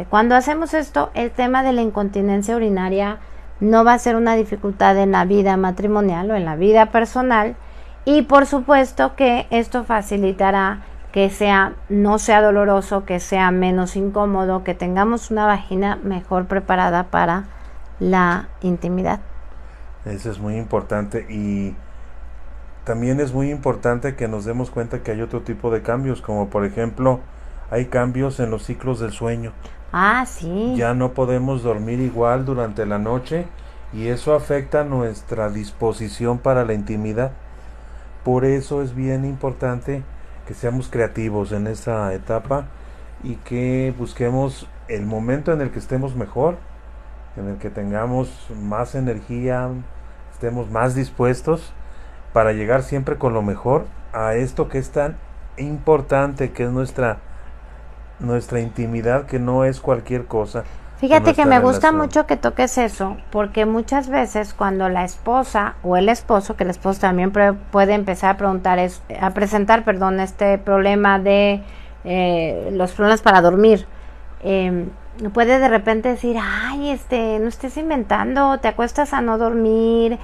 S1: Cuando hacemos esto, el tema de la incontinencia urinaria no va a ser una dificultad en la vida matrimonial o en la vida personal, y por supuesto que esto facilitará que no sea doloroso, que sea menos incómodo, que tengamos una vagina mejor preparada para la intimidad.
S2: Eso es muy importante, y también es muy importante que nos demos cuenta que hay otro tipo de cambios, como por ejemplo, hay cambios en los ciclos del sueño.
S1: Sí.
S2: Ya no podemos dormir igual durante la noche, y eso afecta nuestra disposición para la intimidad. Por eso es bien importante que seamos creativos en esta etapa y que busquemos el momento en el que estemos mejor, en el que tengamos más energía, estemos más dispuestos para llegar siempre con lo mejor a esto que es tan importante, que es nuestra intimidad, que no es cualquier cosa.
S1: Fíjate que me gusta mucho que toques eso, porque muchas veces cuando la esposa o el esposo, que el esposo también puede empezar a presentar este problema de los problemas para dormir, puede de repente decir, no estés inventando, te acuestas a no dormir,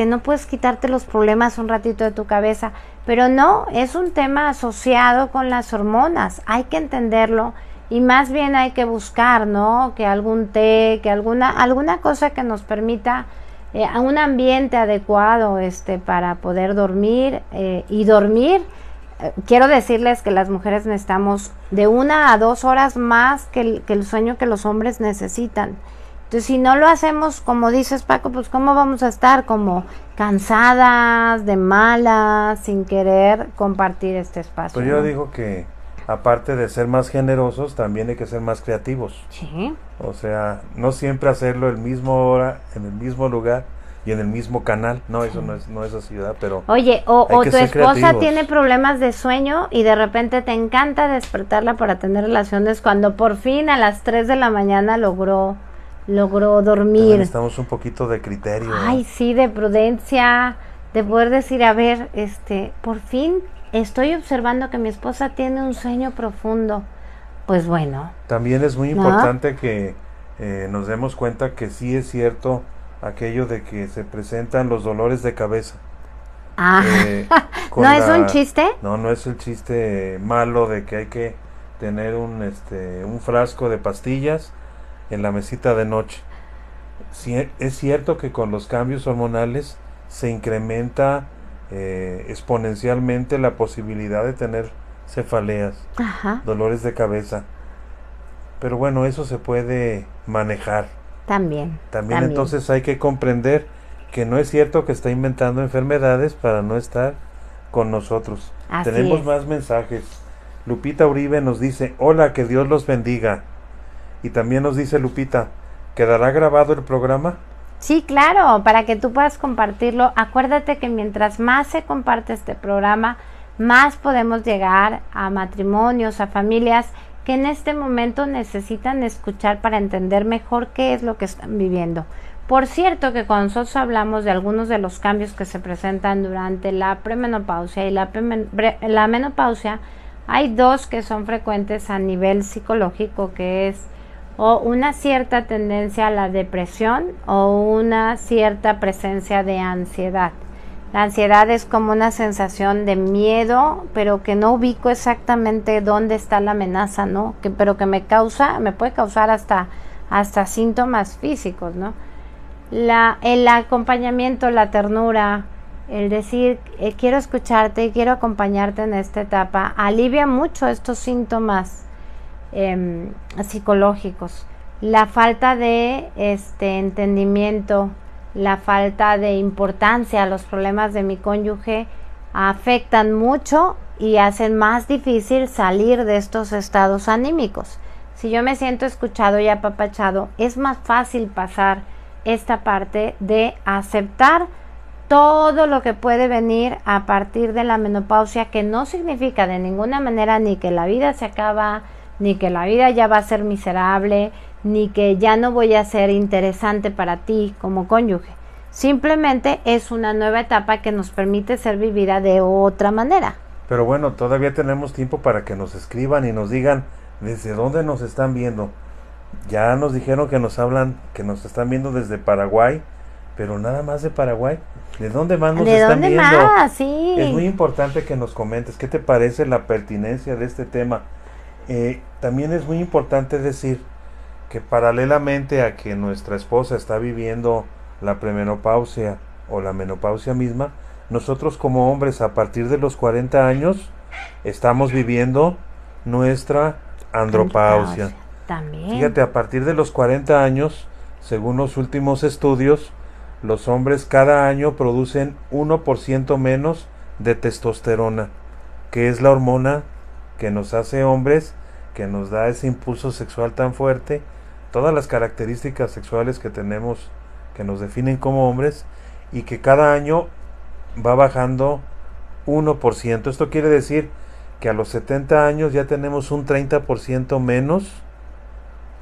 S1: no puedes quitarte los problemas un ratito de tu cabeza, pero no, es un tema asociado con las hormonas, hay que entenderlo. Y más bien hay que buscar, ¿no? Que algún té, que alguna cosa que nos permita un ambiente adecuado para poder dormir y dormir. Quiero decirles que las mujeres necesitamos de 1 a 2 horas más que el sueño que los hombres necesitan. Entonces, si no lo hacemos, como dices, Paco, pues ¿cómo vamos a estar? Como cansadas, de malas, sin querer compartir este espacio.
S2: Pues yo digo que aparte de ser más generosos, también hay que ser más creativos.
S1: Sí.
S2: O sea, no siempre hacerlo el mismo hora, en el mismo lugar y en el mismo canal. No, eso no es así, ¿verdad? Pero
S1: oye, o tu esposa
S2: creativos.
S1: Tiene problemas de sueño y de repente te encanta despertarla para tener relaciones cuando por fin a las 3 de la mañana logró dormir.
S2: También necesitamos un poquito de criterio.
S1: Sí, de prudencia, de poder decir, a ver, por fin estoy observando que mi esposa tiene un sueño profundo. Pues bueno.
S2: También es muy importante que nos demos cuenta que sí es cierto aquello de que se presentan los dolores de cabeza.
S1: ¿No es un chiste?
S2: No es el chiste malo de que hay que tener un frasco de pastillas en la mesita de noche. Sí, es cierto que con los cambios hormonales se incrementa exponencialmente la posibilidad de tener cefaleas, dolores de cabeza, pero bueno, eso se puede manejar. También. Entonces hay que comprender que no es cierto que está inventando enfermedades para no estar con nosotros. Tenemos más mensajes. Lupita Uribe nos dice, hola, que Dios los bendiga. Y también nos dice Lupita, ¿quedará grabado el programa?
S1: Sí, claro, para que tú puedas compartirlo. Acuérdate que mientras más se comparte este programa, más podemos llegar a matrimonios, a familias que en este momento necesitan escuchar para entender mejor qué es lo que están viviendo. Por cierto, que cuando nosotros hablamos de algunos de los cambios que se presentan durante la premenopausia y la menopausia, hay 2 que son frecuentes a nivel psicológico, que es o una cierta tendencia a la depresión o una cierta presencia de ansiedad. La ansiedad es como una sensación de miedo, pero que no ubico exactamente dónde está la amenaza, ¿no? Pero que me puede causar hasta síntomas físicos, ¿no? El acompañamiento, la ternura, el decir quiero escucharte y quiero acompañarte en esta etapa, alivia mucho estos síntomas psicológicos. La falta de entendimiento, la falta de importancia a los problemas de mi cónyuge afectan mucho y hacen más difícil salir de estos estados anímicos. Si yo me siento escuchado y apapachado, es más fácil pasar esta parte de aceptar todo lo que puede venir a partir de la menopausia, que no significa de ninguna manera ni que la vida se acaba, ni que la vida ya va a ser miserable, ni que ya no voy a ser interesante para ti como cónyuge. Simplemente es una nueva etapa que nos permite ser vivida de otra manera.
S2: Pero bueno, todavía tenemos tiempo para que nos escriban y nos digan desde dónde nos están viendo. Ya nos dijeron que nos hablan, que nos están viendo desde Paraguay, pero nada más de Paraguay. ¿De dónde más nos están viendo? ¿De dónde más? Sí. Es muy importante que nos comentes qué te parece la pertinencia de este tema. También es muy importante decir que paralelamente a que nuestra esposa está viviendo la premenopausia o la menopausia misma, nosotros como hombres a partir de los 40 años estamos viviendo nuestra andropausia. También. Fíjate, a partir de los 40 años, según los últimos estudios, los hombres cada año producen 1% menos de testosterona, que es la hormona que nos hace hombres, que nos da ese impulso sexual tan fuerte, todas las características sexuales que tenemos, que nos definen como hombres, y que cada año va bajando 1%. Esto quiere decir que a los 70 años ya tenemos un 30% menos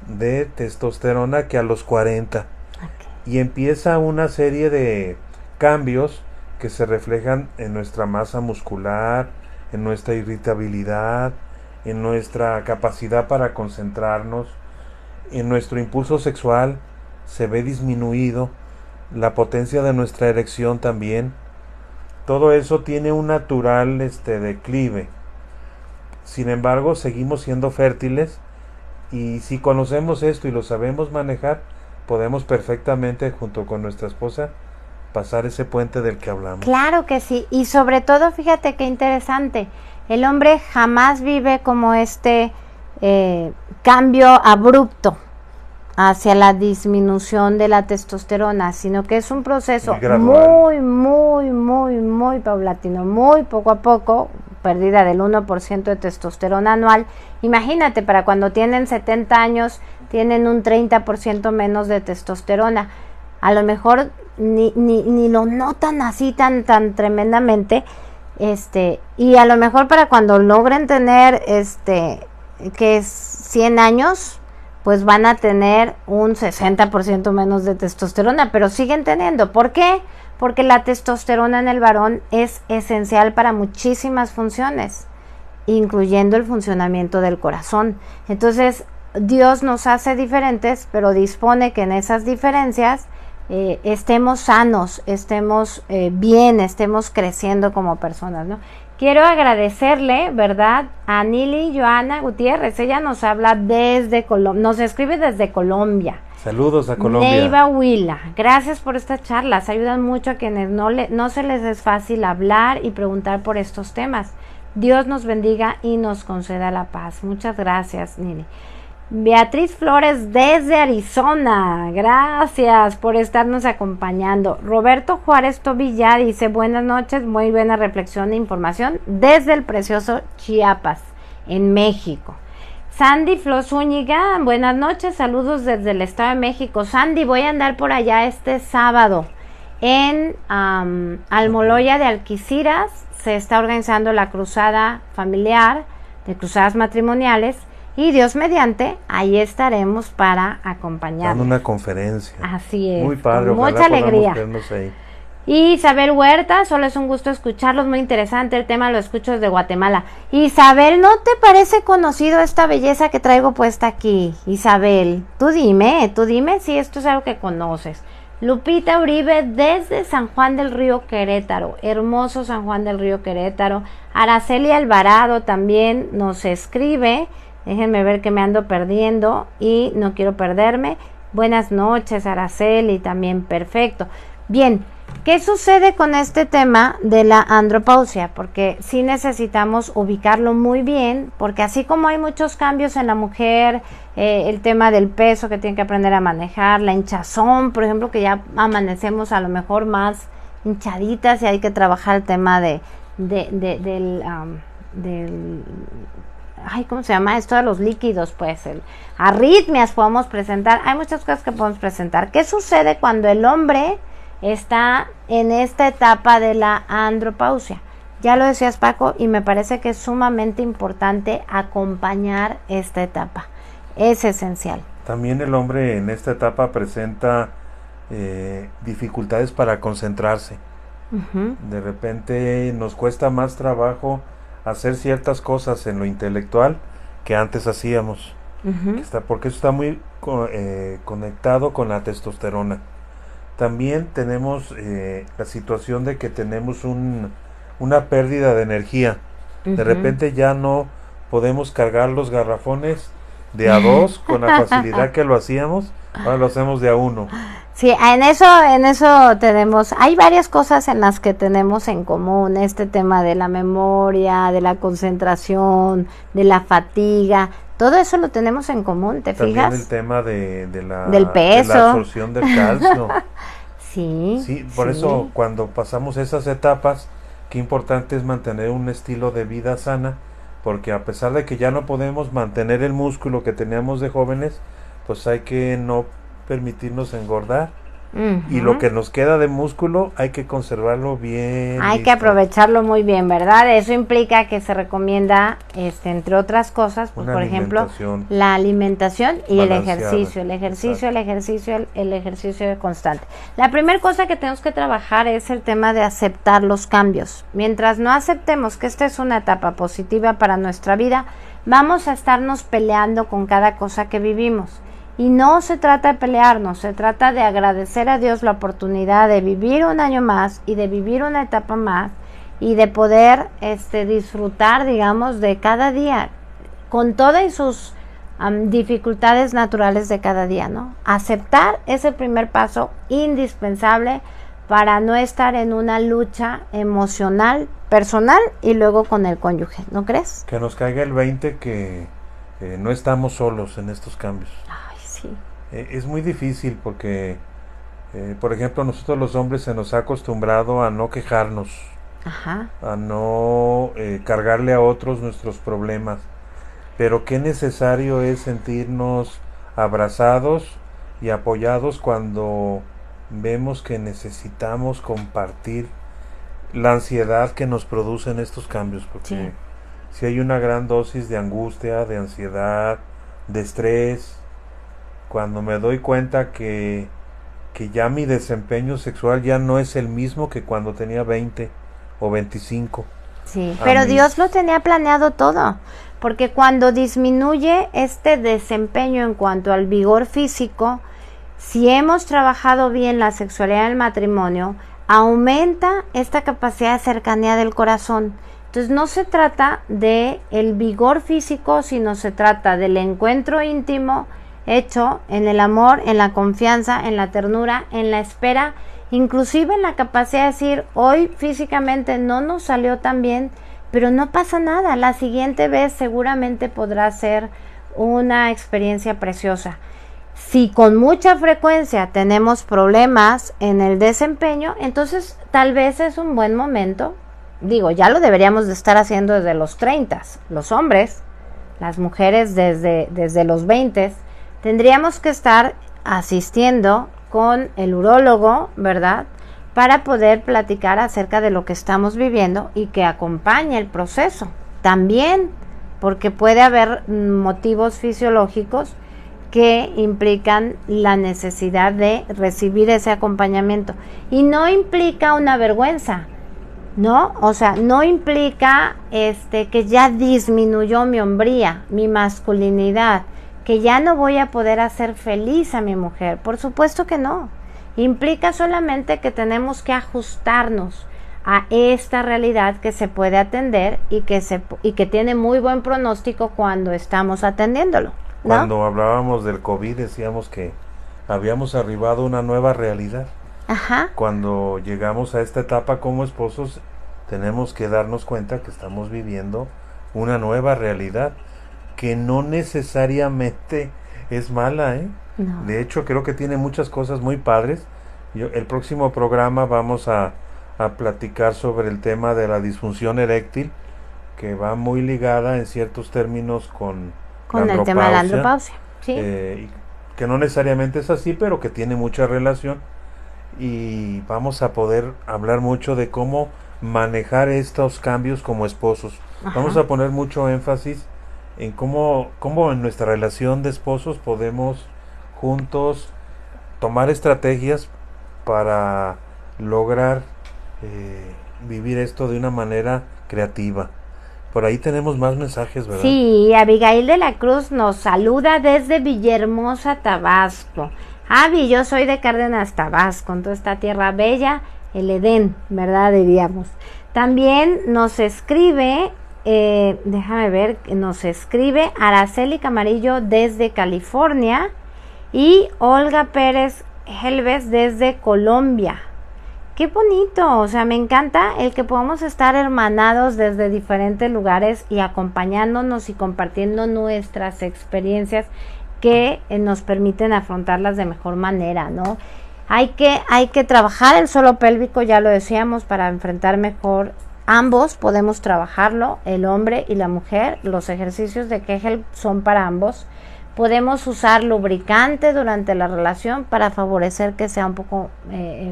S2: de testosterona que a los 40. Y empieza una serie de cambios que se reflejan en nuestra masa muscular, en nuestra irritabilidad, en nuestra capacidad para concentrarnos, en nuestro impulso sexual se ve disminuido, la potencia de nuestra erección también. Todo eso tiene un natural declive. Sin embargo, seguimos siendo fértiles, y si conocemos esto y lo sabemos manejar, podemos perfectamente, junto con nuestra esposa, pasar ese puente del que hablamos.
S1: Claro que sí, y sobre todo, fíjate qué interesante, el hombre jamás vive como cambio abrupto hacia la disminución de la testosterona, sino que es un proceso muy paulatino, muy poco a poco, pérdida del 1% de testosterona anual. Imagínate, para cuando tienen 70 años, tienen un 30% menos de testosterona. A lo mejor ni lo notan así tan tremendamente, y a lo mejor para cuando logren tener, que es 100 años, pues van a tener un 60% menos de testosterona, pero siguen teniendo. ¿Por qué? Porque la testosterona en el varón es esencial para muchísimas funciones, incluyendo el funcionamiento del corazón. Entonces, Dios nos hace diferentes, pero dispone que en esas diferencias estemos sanos, estemos bien, estemos creciendo como personas, ¿no? Quiero agradecerle, ¿verdad?, a Nili Joana Gutiérrez. Ella nos habla desde Colombia, nos escribe desde Colombia.
S2: Saludos a Colombia.
S1: Neiva Huila, gracias por estas charlas, ayudan mucho a quienes no se les es fácil hablar y preguntar por estos temas. Dios nos bendiga y nos conceda la paz. Muchas gracias, Nili. Beatriz Flores desde Arizona, gracias por estarnos acompañando. Roberto Juárez Tobilla dice: buenas noches, muy buena reflexión e información desde el precioso Chiapas, en México. Sandy Flo Zúñiga, buenas noches, saludos desde el Estado de México. Sandy, voy a andar por allá este sábado en Almoloya de Alquiciras. Se está organizando la cruzada familiar de cruzadas matrimoniales, y Dios mediante, ahí estaremos para acompañarnos.
S2: Dando una conferencia.
S1: Así es.
S2: Muy padre,
S1: con mucha alegría.
S2: Ahí.
S1: Y Isabel Huerta, solo es un gusto escucharlos, muy interesante el tema, lo escucho desde Guatemala. Isabel, ¿no te parece conocido esta belleza que traigo puesta aquí? Isabel, tú dime si esto es algo que conoces. Lupita Uribe desde San Juan del Río Querétaro, hermoso San Juan del Río Querétaro. Araceli Alvarado también nos escribe. Déjenme ver que me ando perdiendo y no quiero perderme. Buenas noches, Araceli, también perfecto. Bien, ¿qué sucede con este tema de la andropausia? Porque sí necesitamos ubicarlo muy bien, porque así como hay muchos cambios en la mujer, el tema del peso que tiene que aprender a manejar, la hinchazón, por ejemplo, que ya amanecemos a lo mejor más hinchaditas y hay que trabajar el tema del ¿cómo se llama esto de los líquidos? Pues arritmias podemos presentar, hay muchas cosas que podemos presentar. ¿Qué sucede cuando el hombre está en esta etapa de la andropausia. Ya lo decías, Paco, y me parece que es sumamente importante acompañar esta etapa. Es esencial.
S2: También el hombre en esta etapa presenta dificultades para concentrarse. De repente nos cuesta más trabajo hacer ciertas cosas en lo intelectual que antes hacíamos. Porque eso está muy conectado con la testosterona. También tenemos la situación de que tenemos una pérdida de energía. De repente ya no podemos cargar los garrafones de a dos con la facilidad que lo hacíamos, ahora lo hacemos de a uno.
S1: Sí, en eso tenemos, hay varias cosas en las que tenemos en común, este tema de la memoria, de la concentración, de la fatiga, todo eso lo tenemos en común, ¿te fijas?
S2: También el tema
S1: del peso,
S2: de la absorción del calcio.
S1: Sí,
S2: por eso cuando pasamos esas etapas, qué importante es mantener un estilo de vida sana, porque a pesar de que ya no podemos mantener el músculo que teníamos de jóvenes, pues hay que no permitirnos engordar. Y lo que nos queda de músculo hay que conservarlo bien.
S1: Hay que aprovecharlo muy bien, ¿verdad? Eso implica que se recomienda, entre otras cosas, pues, por ejemplo, la alimentación y el ejercicio. El ejercicio constante. La primera cosa que tenemos que trabajar es el tema de aceptar los cambios. Mientras no aceptemos que esta es una etapa positiva para nuestra vida, vamos a estarnos peleando con cada cosa que vivimos. Y no se trata de pelearnos, se trata de agradecer a Dios la oportunidad de vivir un año más y de vivir una etapa más y de poder disfrutar, digamos, de cada día con todas sus dificultades naturales de cada día, ¿no? Aceptar es el primer paso indispensable para no estar en una lucha emocional, personal y luego con el cónyuge, ¿no crees?
S2: Que nos caiga el 20 que no estamos solos en estos cambios. Es muy difícil porque, por ejemplo, nosotros los hombres se nos ha acostumbrado a no quejarnos, a no cargarle a otros nuestros problemas, pero qué necesario es sentirnos abrazados y apoyados cuando vemos que necesitamos compartir la ansiedad que nos producen estos cambios, porque si hay una gran dosis de angustia, de ansiedad, de estrés. Cuando me doy cuenta que ya mi desempeño sexual ya no es el mismo que cuando tenía 20 o 25.
S1: Sí, pero Dios lo tenía planeado todo, porque cuando disminuye este desempeño en cuanto al vigor físico, si hemos trabajado bien la sexualidad del matrimonio, aumenta esta capacidad de cercanía del corazón. Entonces no se trata de el vigor físico, sino se trata del encuentro íntimo hecho en el amor, en la confianza, en la ternura, en la espera, inclusive en la capacidad de decir, hoy físicamente no nos salió tan bien, pero no pasa nada, la siguiente vez seguramente podrá ser una experiencia preciosa. Si con mucha frecuencia tenemos problemas en el desempeño, entonces tal vez es un buen momento, ya lo deberíamos de estar haciendo desde los 30, los hombres, las mujeres desde los 20, tendríamos que estar asistiendo con el urólogo, ¿verdad? Para poder platicar acerca de lo que estamos viviendo y que acompañe el proceso. También, porque puede haber motivos fisiológicos que implican la necesidad de recibir ese acompañamiento. Y no implica una vergüenza, ¿no? O sea, no implica que ya disminuyó mi hombría, mi masculinidad, que ya no voy a poder hacer feliz a mi mujer. Por supuesto que no. Implica solamente que tenemos que ajustarnos a esta realidad que se puede atender y que tiene muy buen pronóstico cuando estamos atendiéndolo, ¿no?
S2: Cuando hablábamos del COVID decíamos que habíamos arribado a una nueva realidad. Cuando llegamos a esta etapa como esposos tenemos que darnos cuenta que estamos viviendo una nueva realidad que no necesariamente es mala,
S1: No.
S2: De hecho creo que tiene muchas cosas muy padres. El próximo programa vamos a platicar sobre el tema de la disfunción eréctil, que va muy ligada en ciertos términos con
S1: el tema de la andropausia, ¿sí?
S2: Que no necesariamente es así, pero que tiene mucha relación. y vamos a poder hablar mucho de cómo manejar estos cambios como esposos.
S1: Ajá.
S2: Vamos a poner mucho énfasis en cómo en nuestra relación de esposos podemos juntos tomar estrategias para lograr vivir esto de una manera creativa. Por ahí tenemos más mensajes, ¿verdad?
S1: Sí, Abigail de la Cruz nos saluda desde Villahermosa, Tabasco. Avi, yo soy de Cárdenas, Tabasco, en toda esta tierra bella, el Edén, ¿verdad? Diríamos. También nos escribe, déjame ver, nos escribe Araceli Camarillo desde California y Olga Pérez Helves desde Colombia. Qué bonito, o sea, me encanta el que podamos estar hermanados desde diferentes lugares y acompañándonos y compartiendo nuestras experiencias que nos permiten afrontarlas de mejor manera, ¿no? Hay que trabajar el suelo pélvico, ya lo decíamos, para enfrentar mejor. Ambos podemos trabajarlo, el hombre y la mujer. Los ejercicios de Kegel son para ambos. Podemos usar lubricante durante la relación para favorecer que sea un poco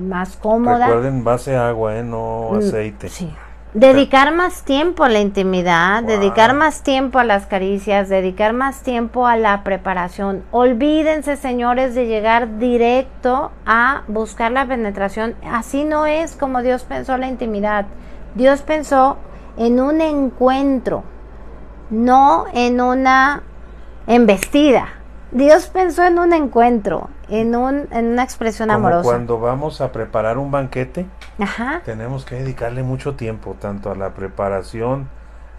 S1: más cómoda.
S2: Recuerden, base agua, no aceite.
S1: Sí. Dedicar más tiempo a la intimidad, dedicar más tiempo a las caricias, dedicar más tiempo a la preparación. Olvídense, señores, de llegar directo a buscar la penetración. Así no es como Dios pensó la intimidad. Dios pensó en un encuentro, no en una embestida. Dios pensó en un encuentro, en una expresión
S2: Como
S1: amorosa.
S2: cuando vamos a preparar un banquete,
S1: Ajá.
S2: tenemos que dedicarle mucho tiempo, tanto a la preparación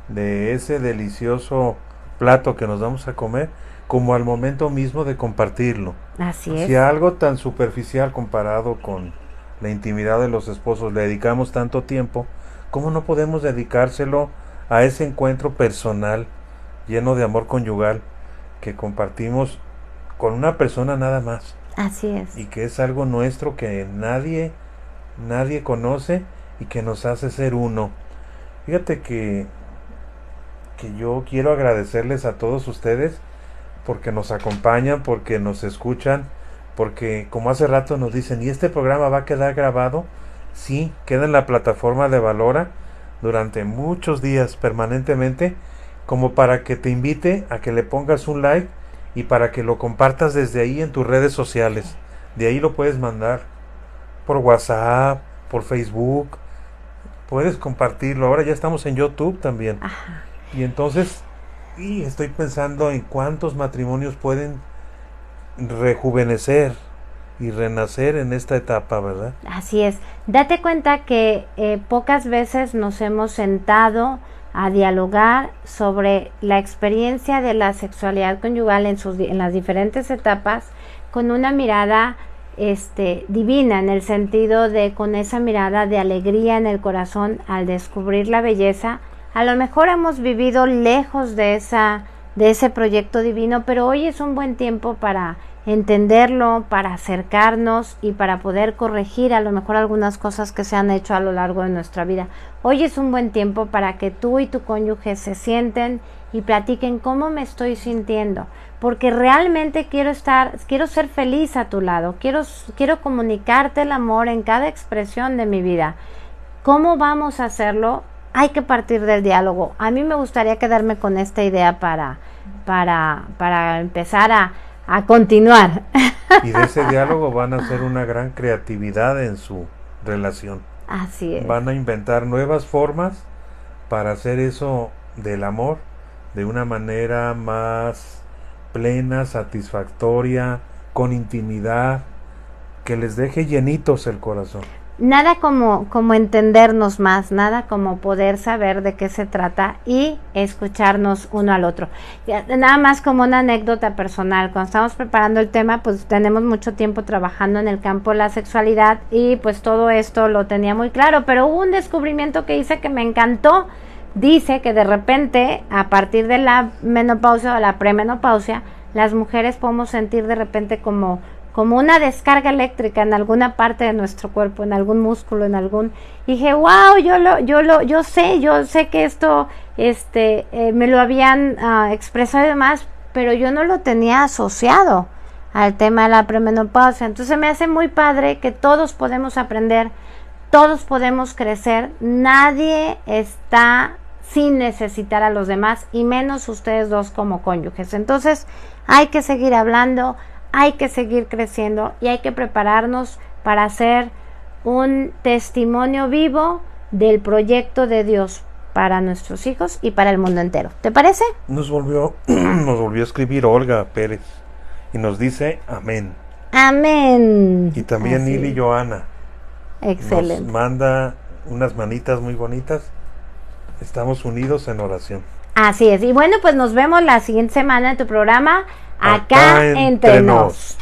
S2: de ese delicioso plato que nos vamos a comer, como al momento mismo de compartirlo.
S1: Así es.
S2: Si a algo tan superficial comparado con la intimidad de los esposos le dedicamos tanto tiempo, ¿cómo no podemos dedicárselo a ese encuentro personal, lleno de amor conyugal, que compartimos con una persona nada más?
S1: Así es.
S2: Y que es algo nuestro que nadie conoce y que nos hace ser uno. Fíjate que yo quiero agradecerles a todos ustedes porque nos acompañan, porque nos escuchan, porque como hace rato nos dicen, ¿y este programa va a quedar grabado? Sí, queda en la plataforma de Valora durante muchos días permanentemente, como para que te invite a que le pongas un like y para que lo compartas desde ahí en tus redes sociales. De ahí lo puedes mandar por WhatsApp, por Facebook, puedes compartirlo. Ahora ya estamos en YouTube también.
S1: Ajá.
S2: Y entonces, estoy pensando en cuántos matrimonios pueden rejuvenecer y renacer en esta etapa, ¿verdad?
S1: Así es. Date cuenta que pocas veces nos hemos sentado a dialogar sobre la experiencia de la sexualidad conyugal en las diferentes etapas con una mirada divina, en el sentido de con esa mirada de alegría en el corazón al descubrir la belleza. A lo mejor hemos vivido lejos de ese proyecto divino, pero hoy es un buen tiempo para entenderlo, para acercarnos y para poder corregir a lo mejor algunas cosas que se han hecho a lo largo de nuestra vida. Hoy es un buen tiempo para que tú y tu cónyuge se sienten y platiquen cómo me estoy sintiendo, porque realmente quiero ser feliz a tu lado, quiero comunicarte el amor en cada expresión de mi vida. ¿Cómo vamos a hacerlo? Hay que partir del diálogo. A mí me gustaría quedarme con esta idea para empezar a continuar.
S2: Y de ese diálogo van a hacer una gran creatividad en su relación.
S1: Así es.
S2: Van a inventar nuevas formas para hacer eso del amor de una manera más plena, satisfactoria, con intimidad, que les deje llenitos el corazón.
S1: Nada como entendernos más, nada como poder saber de qué se trata y escucharnos uno al otro. Nada más como una anécdota personal, cuando estamos preparando el tema, pues tenemos mucho tiempo trabajando en el campo de la sexualidad y pues todo esto lo tenía muy claro, pero hubo un descubrimiento que hice que me encantó. Dice que de repente, a partir de la menopausia o la premenopausia, las mujeres podemos sentir de repente como una descarga eléctrica en alguna parte de nuestro cuerpo, en algún músculo, y dije, wow, yo sé que esto me lo habían expresado y demás, pero yo no lo tenía asociado al tema de la premenopausia. Entonces me hace muy padre que todos podemos aprender, todos podemos crecer, nadie está sin necesitar a los demás, y menos ustedes dos como cónyuges. Entonces hay que seguir hablando, hay que seguir creciendo y hay que prepararnos para hacer un testimonio vivo del proyecto de Dios para nuestros hijos y para el mundo entero. ¿Te parece?
S2: Nos volvió a escribir Olga Pérez y nos dice amén.
S1: Amén.
S2: Y también
S1: Así.
S2: Nili Joana
S1: Excelente.
S2: nos manda unas manitas muy bonitas. Estamos unidos en oración.
S1: Así es. Y bueno, pues nos vemos la siguiente semana en tu programa Acá Entre Nos.